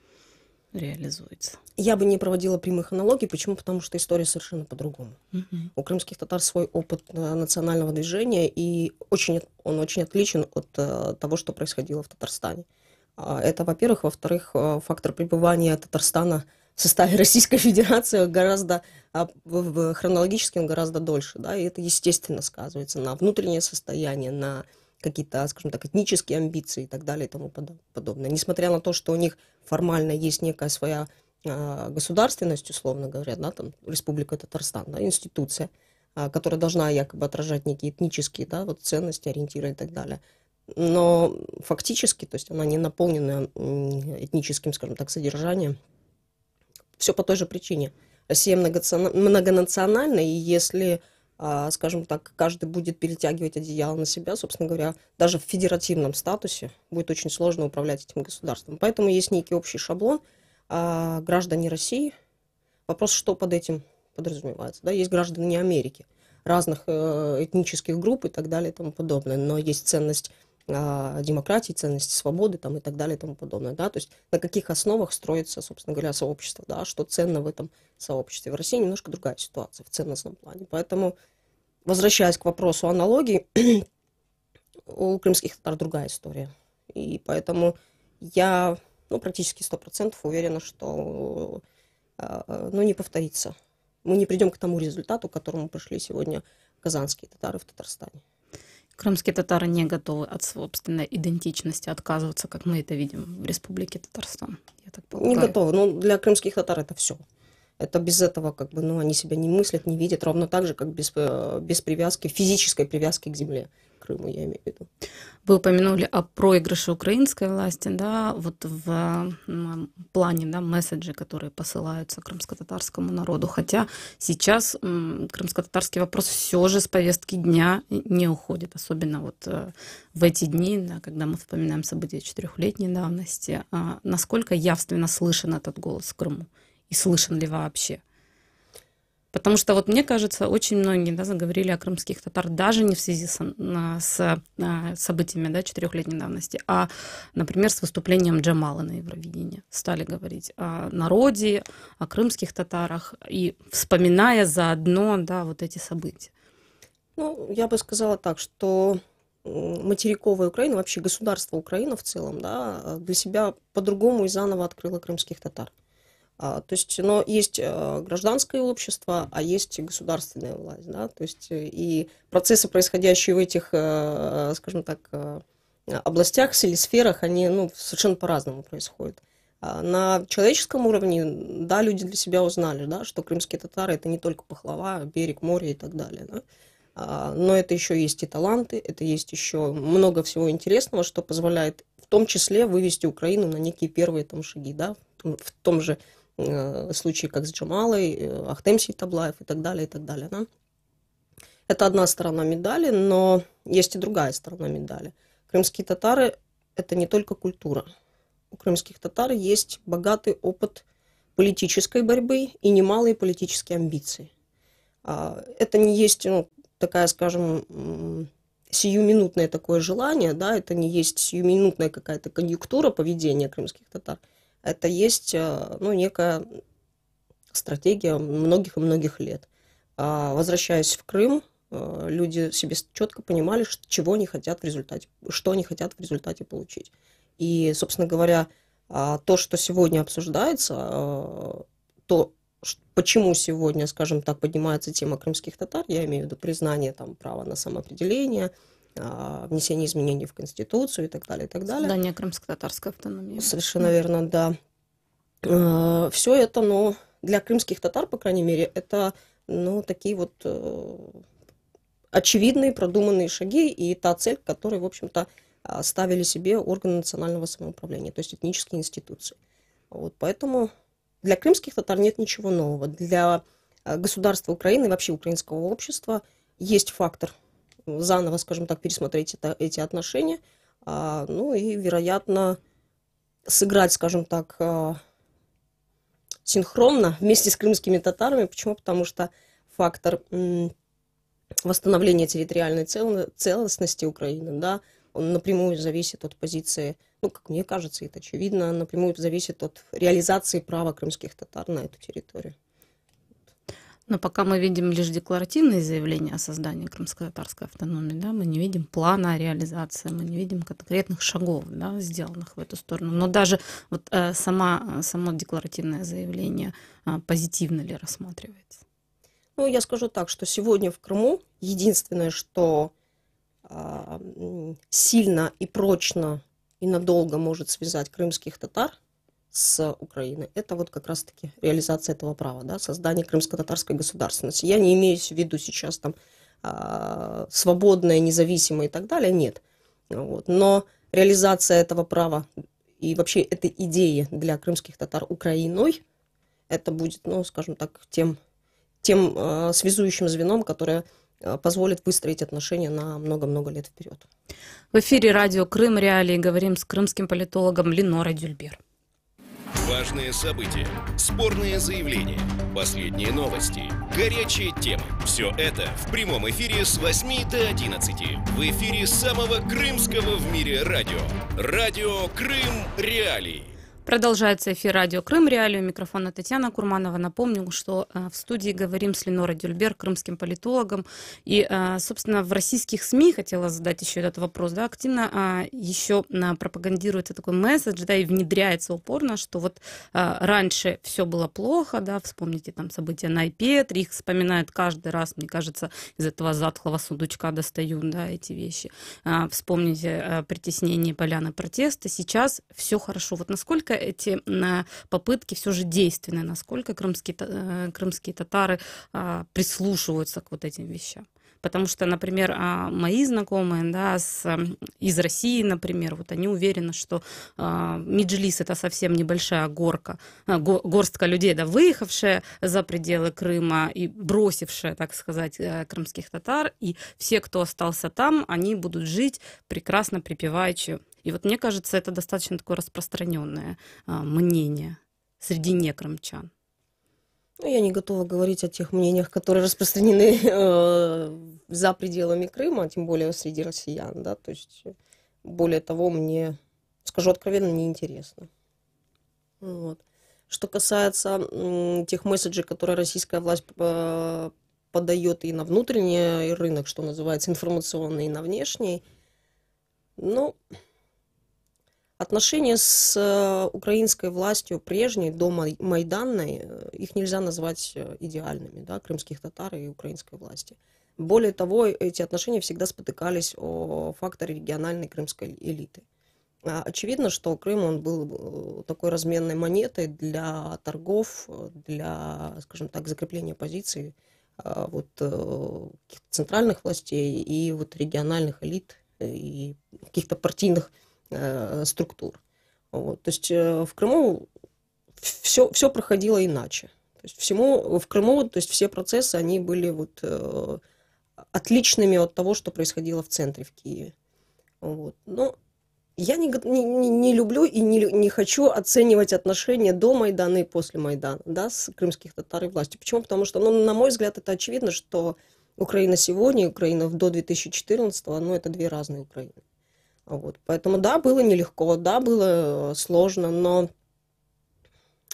[SPEAKER 3] реализуется?
[SPEAKER 15] Я бы не проводила прямых аналогий. Почему? Потому что история совершенно по-другому. У крымских татар свой опыт национального движения, и он очень отличен от того, что происходило в Татарстане. Это, во-первых. Во-вторых, фактор пребывания Татарстана в составе Российской Федерации хронологически он гораздо дольше. Да, и это, естественно, сказывается на внутреннее состояние, на какие-то, скажем так, этнические амбиции и так далее и тому подобное. Несмотря на то, что у них формально есть некая своя государственность, условно говоря, да, там Республика Татарстан, да, институция, которая должна якобы отражать некие этнические, да, вот ценности, ориентиры и так далее. Но фактически, то есть она не наполнена этническим, скажем так, содержанием. Все по той же причине. Россия многонациональна, и если, скажем так, каждый будет перетягивать одеяло на себя, собственно говоря, даже в федеративном статусе будет очень сложно управлять этим государством. Поэтому есть некий общий шаблон. Граждане России, вопрос, что под этим подразумевается. Да? Есть граждане Америки, разных этнических групп и так далее и тому подобное, но есть ценность демократии, ценности свободы там, и так далее и тому подобное. Да? То есть на каких основах строится, собственно говоря, сообщество, да? Что ценно в этом сообществе. В России немножко другая ситуация в ценностном плане. Поэтому, возвращаясь к вопросу аналогии, у крымских татар другая история. И поэтому я практически 100% уверена, что не повторится. Мы не придем к тому результату, к которому пришли сегодня казанские татары в Татарстане.
[SPEAKER 3] Крымские татары не готовы от собственной идентичности отказываться, как мы это видим в Республике Татарстан. Я так полагаю.
[SPEAKER 15] Не готовы. Но для крымских татар это все. Это без этого они себя не мыслят, не видят, ровно так же, как без привязки, физической привязки к земле. Крыму, я имею в виду.
[SPEAKER 3] Вы упомянули о проигрыше украинской власти, да, вот в плане, да, месседжей, которые посылаются крымско-татарскому народу. Хотя сейчас крымско-татарский вопрос все же с повестки дня не уходит, особенно вот в эти дни, да, когда мы вспоминаем события 4-летней давности. Насколько явственно слышен этот голос в Крыму? И слышен ли вообще? Потому что вот мне кажется, очень многие, да, заговорили о крымских татар даже не в связи с событиями, да, 4-летней давности, а, например, с выступлением Джамала на Евровидении. Стали говорить о народе, о крымских татарах, и вспоминая заодно, да, вот эти события.
[SPEAKER 15] Я бы сказала так, что материковая Украина, вообще государство Украина в целом, да, для себя по-другому и заново открыла крымских татар. То есть, но есть гражданское общество, а есть государственная власть, да, то есть и процессы, происходящие в этих, скажем так, областях или сферах, они совершенно по-разному происходят. На человеческом уровне, да, люди для себя узнали, да, что крымские татары это не только пахлава, берег, море и так далее, да, но это еще есть и таланты, это есть еще много всего интересного, что позволяет в том числе вывести Украину на некие первые там шаги, да, в том же случаи, как с Джамалой, Ахтем Сейтаблаев и так далее, и так далее. Да? Это одна сторона медали, но есть и другая сторона медали. Крымские татары – это не только культура. У крымских татар есть богатый опыт политической борьбы и немалые политические амбиции. Это не есть такая, скажем, сиюминутное такое желание, да? Это не есть сиюминутная какая-то конъюнктура поведения крымских татар. Это есть, некая стратегия многих и многих лет. Возвращаясь в Крым, люди себе четко понимали, чего они хотят в результате, что они хотят в результате получить. И, собственно говоря, то, что сегодня обсуждается, то, почему сегодня, скажем так, поднимается тема крымских татар, я имею в виду признание там, права на самоопределение, внесение изменений в Конституцию и так далее, и так далее.
[SPEAKER 3] Создание крымско-татарской автономии.
[SPEAKER 15] Совершенно верно, да. Все это, но для крымских татар, по крайней мере, это, такие вот очевидные, продуманные шаги и та цель, которую, в общем-то, ставили себе органы национального самоуправления, то есть этнические институции. Вот, поэтому для крымских татар нет ничего нового. Для государства Украины и вообще украинского общества есть фактор заново, скажем так, пересмотреть эти отношения, и, вероятно, сыграть, скажем так, синхронно вместе с крымскими татарами. Почему? Потому что фактор восстановления территориальной целостности Украины, да, он напрямую зависит от позиции, как мне кажется, это очевидно, напрямую зависит от реализации права крымских татар на эту территорию.
[SPEAKER 3] Но пока мы видим лишь декларативные заявления о создании крымско-татарской автономии, да, мы не видим плана реализации, мы не видим конкретных шагов, да, сделанных в эту сторону. Но даже вот само декларативное заявление позитивно ли рассматривается?
[SPEAKER 15] Я скажу так, что сегодня в Крыму единственное, что сильно и прочно и надолго может связать крымских татар с Украиной, это вот как раз-таки реализация этого права, да, создание крымско-татарской государственности. Я не имею в виду сейчас там свободное, независимое и так далее, нет. Вот. Но реализация этого права и вообще этой идеи для крымских татар Украиной, это будет, скажем так, тем связующим звеном, которое позволит выстроить отношения на много-много лет вперед.
[SPEAKER 3] В эфире радио «Крым Реалии» говорим с крымским политологом Ленорой Дюльбер.
[SPEAKER 2] Важные события, спорные заявления, последние новости, горячие темы. Все это в прямом эфире с 8 до 11. В эфире самого крымского в мире радио. Радио «Крым Реалии».
[SPEAKER 3] Продолжается эфир радио «Крым Реалии». У микрофона Татьяна Курманова. Напомню, что в студии говорим с Ленорой Дюльбер, крымским политологом. И, собственно, в российских СМИ, хотела задать еще этот вопрос, да, активно еще пропагандируется такой месседж, да, и внедряется упорно, что вот раньше все было плохо, да, вспомните там события на Айпетре, их вспоминают каждый раз, мне кажется, из этого затхлого сундучка достают, да, эти вещи. Вспомните притеснение поляны протеста. Сейчас все хорошо. Вот насколько эти попытки все же действенны, насколько крымские татары прислушиваются к вот этим вещам. Потому что, например, мои знакомые, да, из России, например, вот они уверены, что Меджлис — это совсем небольшая горстка людей, да, выехавшая за пределы Крыма и бросившая, так сказать, крымских татар, и все, кто остался там, они будут жить прекрасно, припеваючи. И вот мне кажется, это достаточно такое распространенное мнение среди некрымчан.
[SPEAKER 15] Я не готова говорить о тех мнениях, которые распространены за пределами Крыма, тем более среди россиян, да, то есть, более того, мне, скажу откровенно, неинтересно. Вот. Что касается тех месседжей, которые российская власть подает и на внутренний рынок, что называется, информационный, и на внешний, отношения с украинской властью прежней, до майданной, их нельзя назвать идеальными, да, крымских татар и украинской власти. Более того, эти отношения всегда спотыкались о факторе региональной крымской элиты. Очевидно, что Крым, он был такой разменной монетой для торгов, для, скажем так, закрепления позиций центральных властей и региональных элит и каких-то партийных структур. Вот. То есть в Крыму все проходило иначе. То есть в Крыму, то есть все процессы, они были отличными от того, что происходило в центре, в Киеве. Вот. Но я не люблю и не хочу оценивать отношения до Майдана и после Майдана, да, с крымских татар и властью. Почему? Потому что, на мой взгляд, это очевидно, что Украина сегодня и Украина до 2014-го, это две разные Украины. Вот. Поэтому, да, было нелегко, да, было сложно, но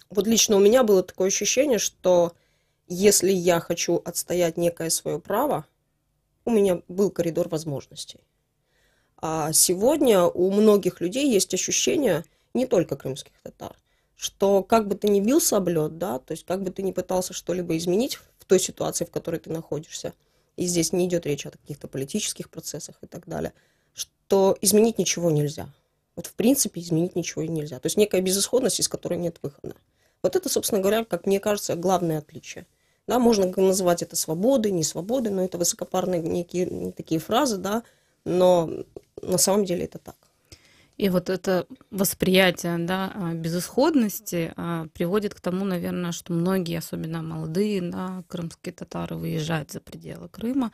[SPEAKER 15] вот лично у меня было такое ощущение, что если я хочу отстоять некое свое право, у меня был коридор возможностей. А сегодня у многих людей есть ощущение, не только крымских татар, что как бы ты ни бился об лед, да, то есть как бы ты ни пытался что-либо изменить в той ситуации, в которой ты находишься, и здесь не идет речь о каких-то политических процессах и так далее, что изменить ничего нельзя. Вот в принципе изменить ничего нельзя. То есть некая безысходность, из которой нет выхода. Вот это, собственно говоря, как мне кажется, главное отличие. Да, можно называть это свободой, не свободой, но это высокопарные некие такие фразы, да, но на самом деле это так.
[SPEAKER 3] И вот это восприятие, да, безысходности приводит к тому, наверное, что многие, особенно молодые, да, крымские татары, выезжают за пределы Крыма,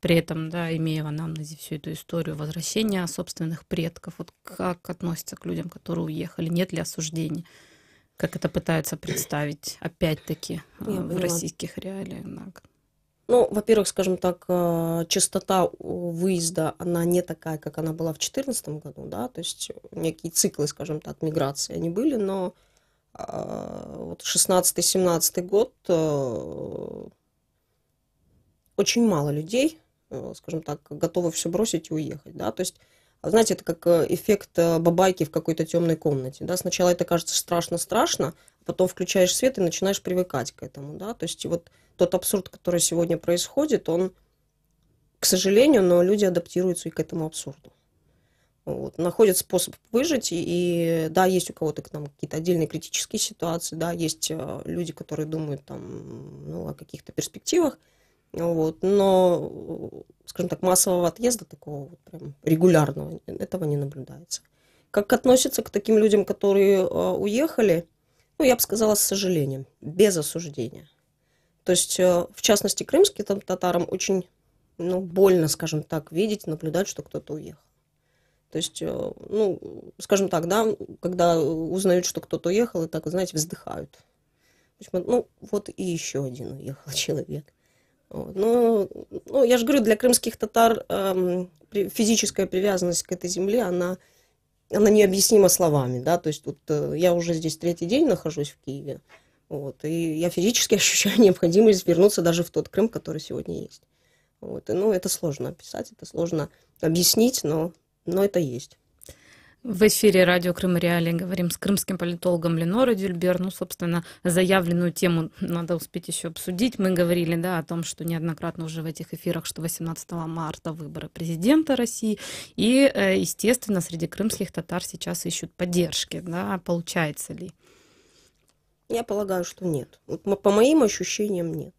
[SPEAKER 3] при этом, да, имея в анамнезе всю эту историю возвращения собственных предков. Вот как относятся к людям, которые уехали? Нет ли осуждения? Как это пытаются представить, опять-таки, в российских реалиях? Да.
[SPEAKER 15] Ну, во-первых, скажем так, частота выезда, она не такая, как она была в 2014 году, да, то есть некие циклы, скажем так, миграции они были, но вот 16-17 год очень мало людей, скажем так, готовы все бросить и уехать, да, то есть, знаете, это как эффект бабайки в какой-то темной комнате, да, сначала это кажется страшно-страшно, потом включаешь свет и начинаешь привыкать к этому, да, то есть вот тот абсурд, который сегодня происходит, он, к сожалению, но люди адаптируются и к этому абсурду. Вот. Находят способ выжить, и да, есть у кого-то там какие-то отдельные критические ситуации, да, есть люди, которые думают там, ну, о каких-то перспективах, вот, но, скажем так, массового отъезда такого вот прям регулярного, этого не наблюдается. Как относятся к таким людям, которые уехали? Ну, я бы сказала, с сожалением, без осуждения. То есть, в частности, крымским татарам очень, ну, больно, скажем так, видеть, наблюдать, что кто-то уехал. То есть, ну, скажем так, да, когда узнают, что кто-то уехал, и так, знаете, вздыхают. Ну, вот и еще один уехал человек. Вот. Ну, я же говорю, для крымских татар физическая привязанность к этой земле, она необъяснима словами, да, то есть тут я уже здесь 3-й день нахожусь в Киеве, вот, и я физически ощущаю необходимость вернуться даже в тот Крым, который сегодня есть. Вот, и, ну, это сложно описать, это сложно объяснить, но это есть.
[SPEAKER 3] В эфире радио Крым Реалии говорим с крымским политологом Ленорой Дюльбер. Ну, собственно, заявленную тему надо успеть еще обсудить. Мы говорили, да, о том, что неоднократно уже в этих эфирах, что 18 марта выборы президента России. И, естественно, среди крымских татар сейчас ищут поддержки. Да, получается ли?
[SPEAKER 15] Я полагаю, что нет. По моим ощущениям, нет.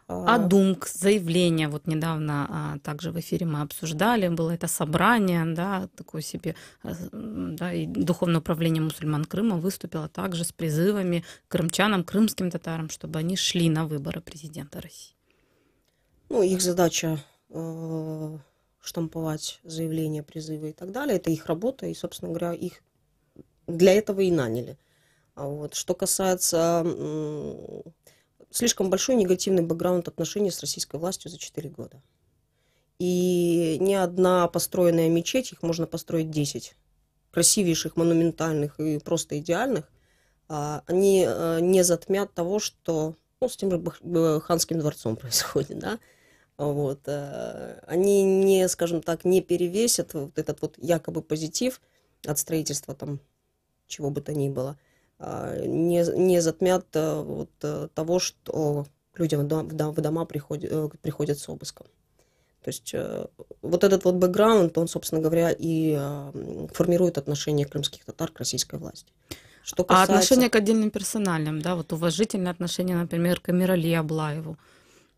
[SPEAKER 3] Адунг, заявление, вот недавно также в эфире мы обсуждали, было это собрание, да, такое себе, да, и Духовное управление мусульман Крыма выступило также с призывами крымчанам, крымским татарам, чтобы они шли на выборы президента России.
[SPEAKER 15] Ну, их задача штамповать заявления, призывы и так далее, это их работа, и, собственно говоря, их для этого и наняли. Вот. Что касается слишком большой негативный бэкграунд отношений с российской властью за 4 года. И ни одна построенная мечеть, их можно построить 10, красивейших, монументальных и просто идеальных, они не затмят того, что, ну, с тем же ханским дворцом происходит, да. Вот. Они не, скажем так, не перевесят вот этот вот якобы позитив от строительства там чего бы то ни было, не затмят вот того, что людям в дома приходят с обыском. То есть вот этот вот бэкграунд, он, собственно говоря, и формирует отношение крымских татар к российской власти. Что касается...
[SPEAKER 3] А отношение к отдельным персоналям, да, вот уважительное отношение, например, к Эмирали Аблаеву,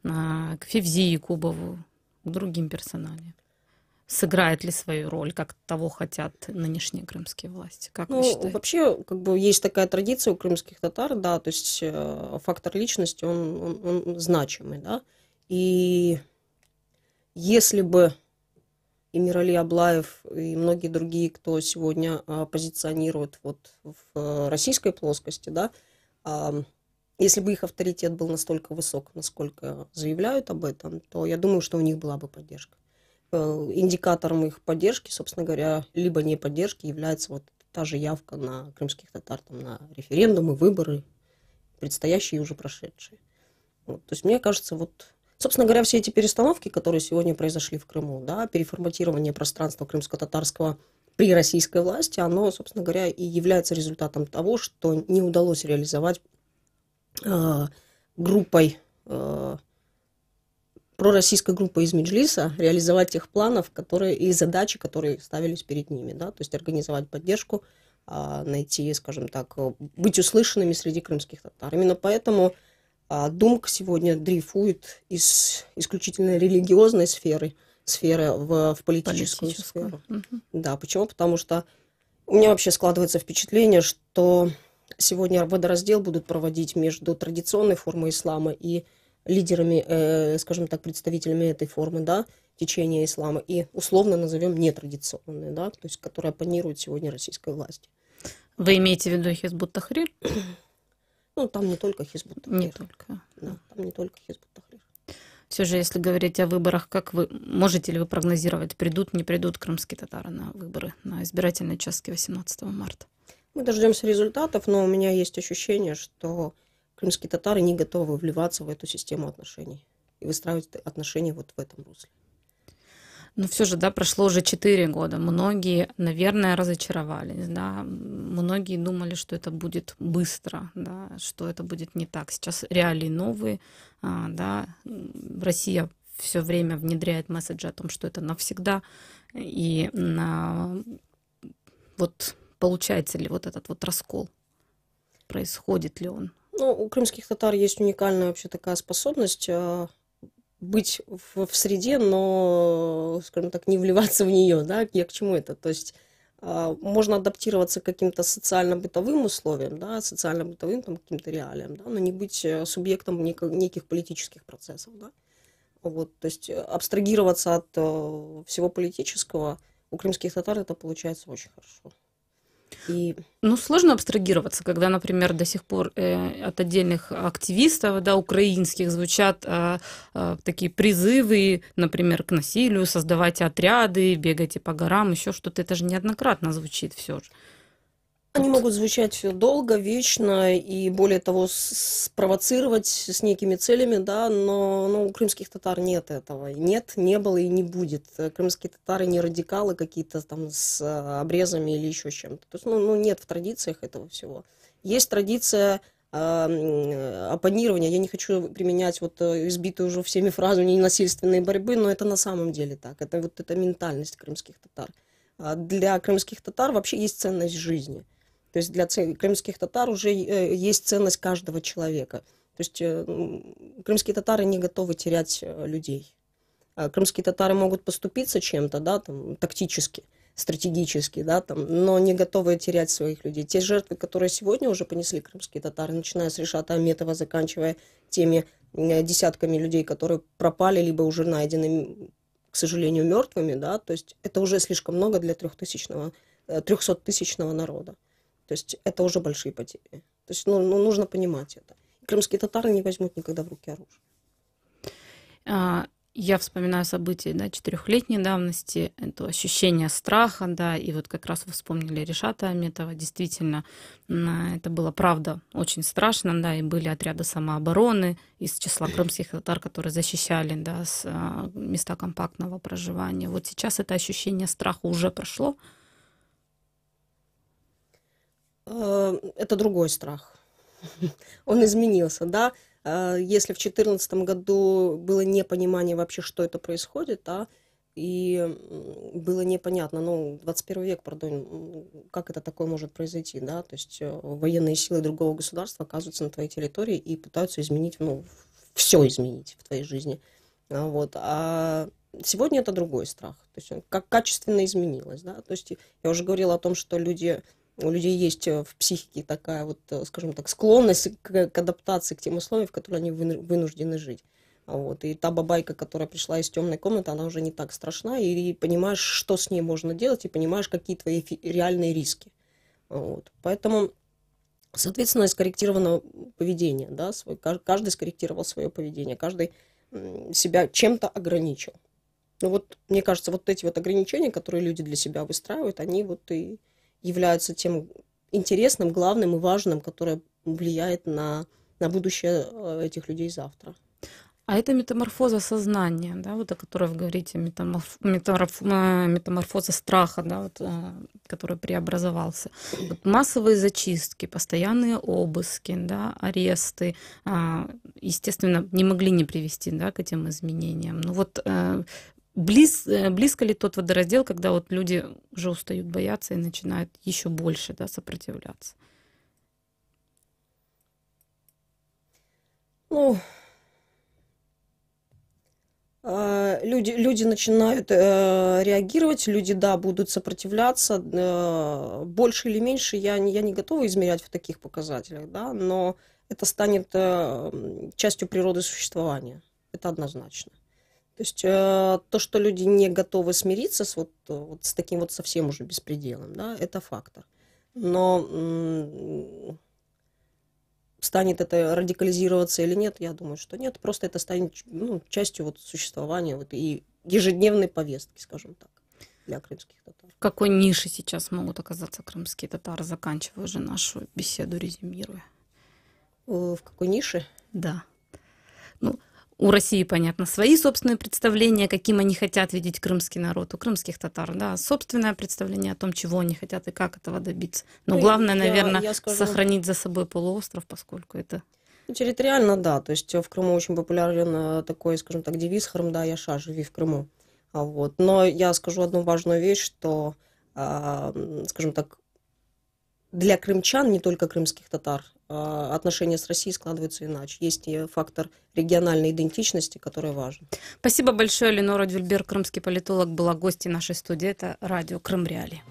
[SPEAKER 3] к Февзи Якубову, к другим персоналям. Сыграет ли свою роль, как того хотят нынешние крымские власти? Как вы считаете?
[SPEAKER 15] Вообще, как бы есть такая традиция у крымских татар, да, то есть фактор личности, он значимый, да, и если бы Эмирали Аблаев и многие другие, кто сегодня позиционирует вот в российской плоскости, да, если бы их авторитет был настолько высок, насколько заявляют об этом, то я думаю, что у них была бы поддержка. Индикатором их поддержки, собственно говоря, либо не поддержки, является вот та же явка на крымских татар, там, на референдумы, выборы, предстоящие и уже прошедшие. Вот. То есть мне кажется, вот, собственно говоря, все эти перестановки, которые сегодня произошли в Крыму, да, переформатирование пространства крымско-татарского при российской власти, оно, собственно говоря, и является результатом того, что не удалось реализовать группой пророссийской группой из Меджлиса реализовать тех планов, которые и задачи, которые ставились перед ними, да, то есть организовать поддержку, найти, скажем так, быть услышанными среди крымских татар. Именно поэтому Думк сегодня дрейфует из исключительно религиозной сферы в политическую сферу. Да, почему? Потому что у меня вообще складывается впечатление, что сегодня водораздел будут проводить между традиционной формой ислама и лидерами, скажем так, представителями этой формы, да, течения ислама, и условно назовем нетрадиционной, да, то есть которая оппонирует сегодня российской власти.
[SPEAKER 3] Вы имеете в виду Хизбут Тахрир?
[SPEAKER 15] Ну, там не только Хизбут Тахрир.
[SPEAKER 3] Не только.
[SPEAKER 15] Да, там не только Хизбут Тахрир.
[SPEAKER 3] Все же, если говорить о выборах, как вы можете ли вы прогнозировать, придут, не придут крымские татары на выборы, на избирательные участки 18 марта?
[SPEAKER 15] Мы дождемся результатов, но у меня есть ощущение, что крымские татары не готовы вливаться в эту систему отношений и выстраивать отношения вот в этом русле.
[SPEAKER 3] Но все же, да, прошло уже 4 года. Многие, наверное, разочаровались, да. Многие думали, что это будет быстро, да, что это будет не так. Сейчас реалии новые, да. Россия все время внедряет месседжи о том, что это навсегда. И вот получается ли вот этот вот раскол? Происходит ли он?
[SPEAKER 15] Ну, у крымских татар есть уникальная вообще такая способность быть в среде, но, скажем так, не вливаться в нее, да, я к чему это? То есть можно адаптироваться к каким-то социально-бытовым условиям, да, социально-бытовым там каким-то реалиям, да, но не быть субъектом неких политических процессов, да. Вот, то есть абстрагироваться от всего политического у крымских татар это получается очень хорошо.
[SPEAKER 3] Ну, сложно абстрагироваться, когда, например, до сих пор от отдельных активистов, да, украинских звучат такие призывы, например, к насилию, создавайте отряды, бегайте по горам, еще что-то. Это же неоднократно звучит все же.
[SPEAKER 15] Они могут звучать долго, вечно и, более того, спровоцировать с некими целями, да, но у крымских татар нет этого. Нет, не было и не будет. Крымские татары не радикалы какие-то там с обрезами или еще чем-то. То есть, нет в традициях этого всего. Есть традиция оппонирования. Я не хочу применять вот избитую уже всеми фразу ненасильственной борьбы, но это на самом деле так. Это вот эта ментальность крымских татар. Для крымских татар вообще есть ценность жизни. То есть для крымских татар уже есть ценность каждого человека. То есть крымские татары не готовы терять людей. Крымские татары могут поступиться чем-то, да, там, тактически, стратегически, да, там, но не готовы терять своих людей. Те жертвы, которые сегодня уже понесли крымские татары, начиная с Ришата Аметова, заканчивая теми десятками людей, которые пропали, либо уже найдены, к сожалению, мертвыми, да, то есть это уже слишком много для 300-тысячного народа. То есть это уже большие потери. То есть нужно понимать это. Крымские татары не возьмут никогда в руки оружие.
[SPEAKER 3] Я вспоминаю события, да, 4-летней давности, это ощущение страха, да, и вот как раз вы вспомнили Ришата Аметова, действительно, это было, правда, очень страшно, да, и были отряды самообороны из числа крымских татар, которые защищали, да, места компактного проживания. Вот сейчас это ощущение страха уже прошло.
[SPEAKER 15] Это другой страх. Он изменился, да. Если в 2014 году было непонимание вообще, что это происходит, да, и было непонятно, 21 век, пардон, как это такое может произойти, да, то есть военные силы другого государства оказываются на твоей территории и пытаются изменить, все изменить в твоей жизни, вот, а сегодня это другой страх, то есть как качественно изменилось, да, то есть я уже говорила о том, что у людей есть в психике такая вот, скажем так, склонность к адаптации к тем условиям, в которых они вынуждены жить. Вот. И та бабайка, которая пришла из темной комнаты, она уже не так страшна, и понимаешь, что с ней можно делать, и понимаешь, какие твои реальные риски. Вот. Поэтому, соответственно, скорректировано поведение. Да, каждый скорректировал свое поведение, каждый себя чем-то ограничил. Мне кажется, вот эти вот ограничения, которые люди для себя выстраивают, они вот и являются тем интересным, главным и важным, которое влияет на будущее этих людей завтра.
[SPEAKER 3] А это метаморфоза сознания, да, вот о которой вы говорите, метаморфоза страха, да, вот, который преобразовался. Вот массовые зачистки, постоянные обыски, да, аресты, естественно, не могли не привести, да, к этим изменениям. Ну вот близко ли тот водораздел, когда вот люди уже устают бояться и начинают еще больше, да, сопротивляться?
[SPEAKER 15] Ну, люди начинают реагировать, люди, да, будут сопротивляться, больше или меньше я не готова измерять в таких показателях, да, но это станет частью природы существования, это однозначно. То есть то, что люди не готовы смириться с, вот с таким вот совсем уже беспределом, да, это фактор. Но станет это радикализироваться или нет, я думаю, что нет. Просто это станет частью вот существования вот, и ежедневной повестки, скажем так, для крымских татар.
[SPEAKER 3] В какой нише сейчас могут оказаться крымские татары, заканчивая уже нашу беседу, резюмируя?
[SPEAKER 15] В какой нише?
[SPEAKER 3] Да. Ну, у России, понятно, свои собственные представления, каким они хотят видеть крымский народ, у крымских татар, да, собственное представление о том, чего они хотят и как этого добиться. Но главное, наверное, я скажу, сохранить за собой полуостров, поскольку это...
[SPEAKER 15] Территориально, да, то есть в Крыму очень популярен такой, скажем так, девиз «Хрымда Яша, живи в Крыму». Вот. Но я скажу одну важную вещь, что, скажем так, для крымчан, не только крымских татар, отношения с Россией складываются иначе. Есть и фактор региональной идентичности, который важен.
[SPEAKER 3] Спасибо большое. Ленора Дюльбер, крымский политолог, была гостьей нашей студии. Это радио Крым Реалии.